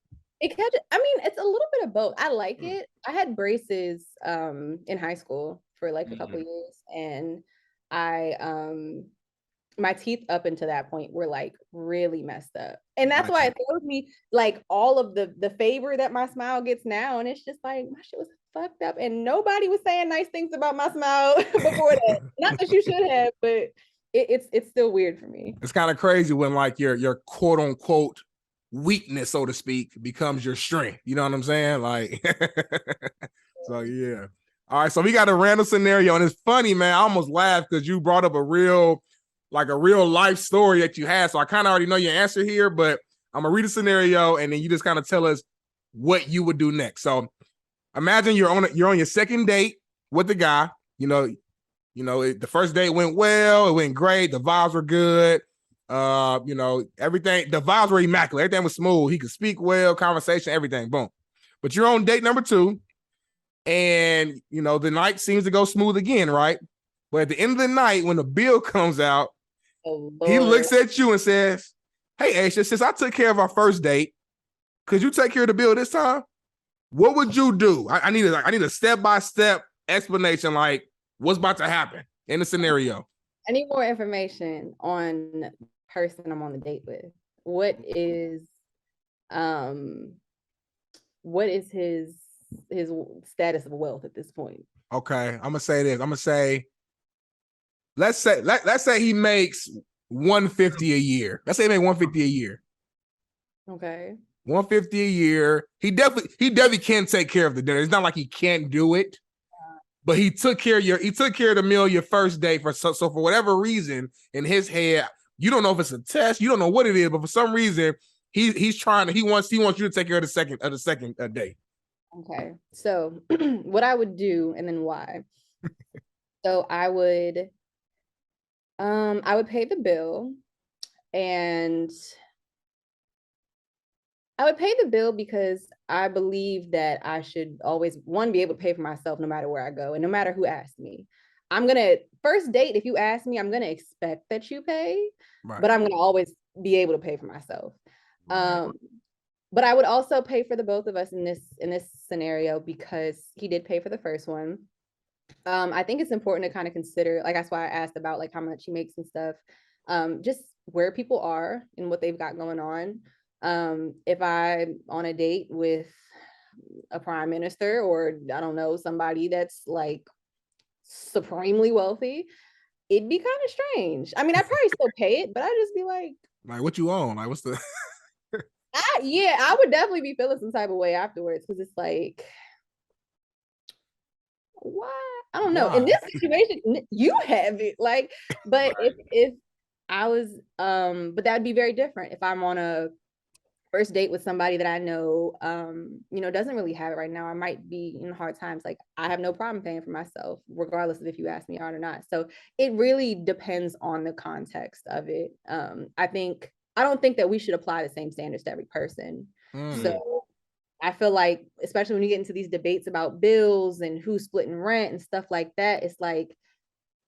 I mean, it's a little bit of both. I like it. I had braces in high school for like a couple years, and I my teeth up until that point were like really messed up. And that's why it throws me like all of the favor that my smile gets now. And it's just like my shit was fucked up and nobody was saying nice things about my smile before that. Not that you should have, but it's still weird for me. It's kind of crazy when like your quote unquote weakness, so to speak, becomes your strength. You know what I'm saying? Like, so yeah. All right, so we got a random scenario, and it's funny, man. I almost laughed because you brought up a real life story that you had. So I kind of already know your answer here, but I'm gonna read a scenario, and then you just kind of tell us what you would do next. So imagine you're on your second date with the guy. The first date went well. It went great. The vibes were good. Everything. The vibes were immaculate. Everything was smooth. He could speak well, conversation, everything. Boom. But you're on date number 2, and the night seems to go smooth again, right? But at the end of the night, when the bill comes out, he looks at you and says, "Hey, Aisha, since I took care of our first date, could you take care of the bill this time?" What would you do? I need a step-by-step explanation, like what's about to happen in the scenario. I need more information on the person I'm on the date with. What is his status of wealth at this point? Okay, I'm gonna say this. I'm gonna say, let's say he makes $150 a year. Let's say he makes $150 a year. Okay. $150 a year. He definitely can take care of the dinner. It's not like he can't do it, but he took care of the meal your first day so for whatever reason in his head, you don't know if it's a test, you don't know what it is, but for some reason he wants you to take care of the second day. Okay. So what I would do and then why. So I would pay the bill, and I would pay the bill because I believe that I should always, one, be able to pay for myself no matter where I go and no matter who asks me. First date, if you ask me, I'm going to expect that you pay, right, but I'm going to always be able to pay for myself. Right. But I would also pay for the both of us in this scenario because he did pay for the first one. I think it's important to kind of consider, like, that's why I asked about like how much he makes and stuff, just where people are and what they've got going on. If I'm on a date with a prime minister or I don't know, somebody that's like supremely wealthy, it'd be kind of strange. I mean, I'd probably still pay it, but I'd just be like what you own? Like, what's the I would definitely be feeling some type of way afterwards because it's like, what? I don't know. In this situation, you have it. Like, but right. if I was but that would be very different if I'm on a first date with somebody that I know doesn't really have it right now. I might be in hard times. Like, I have no problem paying for myself, regardless of if you ask me out or not. So it really depends on the context of it. I don't think that we should apply the same standards to every person. So I feel like, especially when you get into these debates about bills and who's splitting rent and stuff like that, it's like,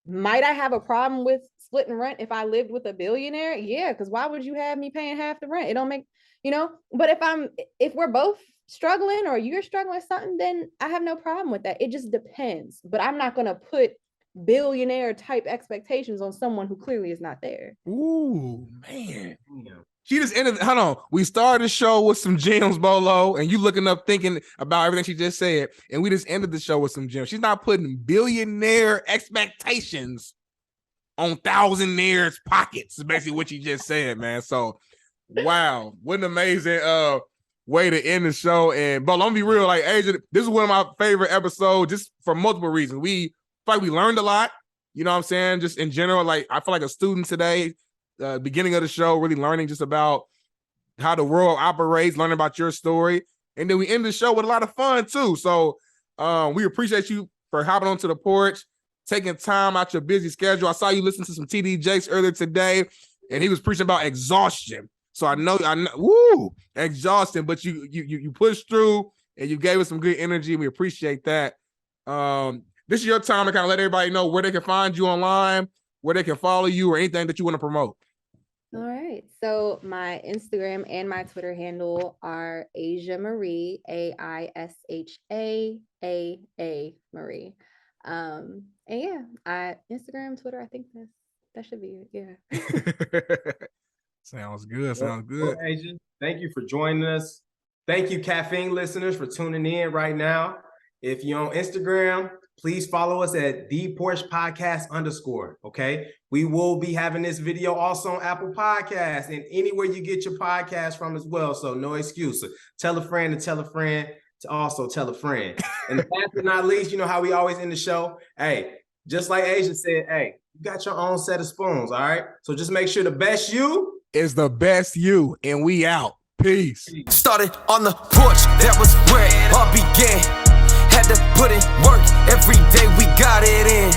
might I have a problem with splitting rent if I lived with a billionaire? Yeah, because why would you have me paying half the rent? It don't make, but if we're both struggling or you're struggling with something, then I have no problem with that. It just depends. But I'm not going to put billionaire type expectations on someone who clearly is not there. Ooh, man. She just ended. Hold on. We started the show with some gems, Bolo, and you looking up thinking about everything she just said, and we just ended the show with some gems. She's not putting billionaire expectations on thousandaires' pockets. Is basically what you just said, man. So, wow, what an amazing way to end the show. And but let me be real, like, Asia, this is one of my favorite episodes, just for multiple reasons. We learned a lot. You know what I'm saying? Just in general, like, I feel like a student today. Beginning of the show, really learning just about how the world operates, learning about your story. And then we end the show with a lot of fun too. So we appreciate you for hopping onto the porch, taking time out your busy schedule. I saw you listen to some TD Jakes earlier today, and he was preaching about exhaustion. So I know, exhausting, but you pushed through and you gave us some good energy. We appreciate that. This is your time to kind of let everybody know where they can find you online, where they can follow you, or anything that you want to promote. All right. So my Instagram and my Twitter handle are Aisha Marie, Aisha Marie. And yeah, Instagram, Twitter, I think that should be it. Yeah. Sounds good. Sounds Well, good. Asia, thank you for joining us. Thank you, Caffeine listeners, for tuning in right now. If you're on Instagram, please follow us at the Porch Podcast _. Okay. We will be having this video also on Apple Podcasts and anywhere you get your podcast from as well. So no excuse. Tell a friend to tell a friend to also tell a friend. And last but not least, you know how we always end the show. Hey, just like Asia said, hey, you got your own set of spoons. All right. So just make sure the best you is the best you, and we out. Peace. Started on the porch, that was where it all began. Had to put in work, every day we got it in.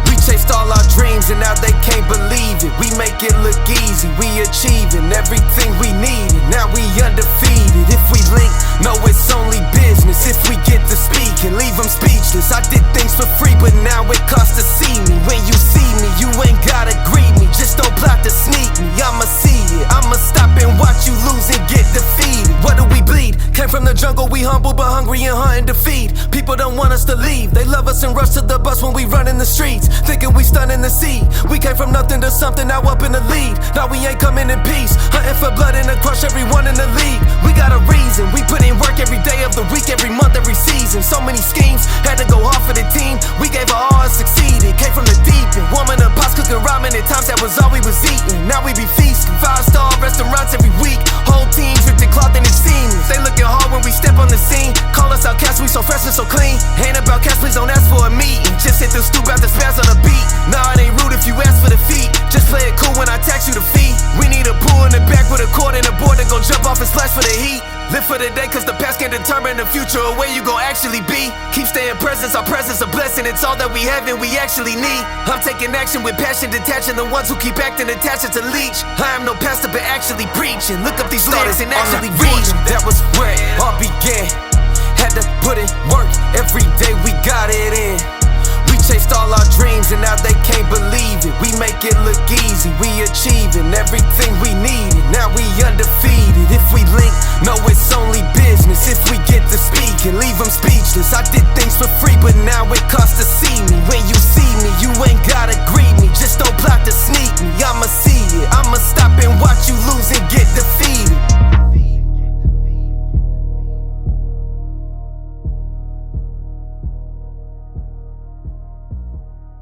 We chased all our dreams and now they can't believe it. We make it look easy, we achieving everything we needed. Now we undefeated. If we link, no it's only business. If we get to speak and leave them speechless. I did things for free but now it costs to see me. When you see me, you ain't gotta greet me. Just don't plot to sneak me, I'ma see it. I'ma stop and watch you lose and get defeated. What do we bleed? Came from the jungle, we humble but hungry and hunting to feed. People don't want us to leave, they love us and rush to the bus when we run in the streets, thinking we stunning the sea. We came from nothing to something, now up in the lead. Now we ain't coming in peace, hunting for blood and to crush everyone in the league. We got a reason, we put in work every day of the week, every month, every season. So many schemes, had to go hard for the team. We gave our all and succeeded, came from the deep end. Warming up pots, cooking ramen at times, that was all we was eating. Now we be feasting, 5-star restaurants every week. Whole team dripped in cloth and it's seamless. They looking hard when we step on the scene. Call us outcasts, we so fresh and so clean. Ain't about cash, please don't ask for a meeting. Just hit the stoop out the spaz on the beat. Nah, it ain't rude if you ask for the feet. Just play it cool when I tax you the fee. We need a pool in the back with a cord and a board that gon' jump off and splash for the heat. Live for the day cause the past can determine the future or where you gon' actually be. Keep staying present, our presence a blessing. It's all that we have and we actually need. I'm taking action with passion, detaching the ones who keep acting attached to leech. I am no pastor but actually preaching. Look up these lyrics and actually read. That was where it all began. Had to put in work, every day we got it in. We chased all our dreams and now they can't believe it. We make it look easy, we achieving everything we needed. Now we undefeated. If we link, no it's only business. If we get to speak and leave them speechless. I did things for free but now it costs to see me. When you see me, you ain't gotta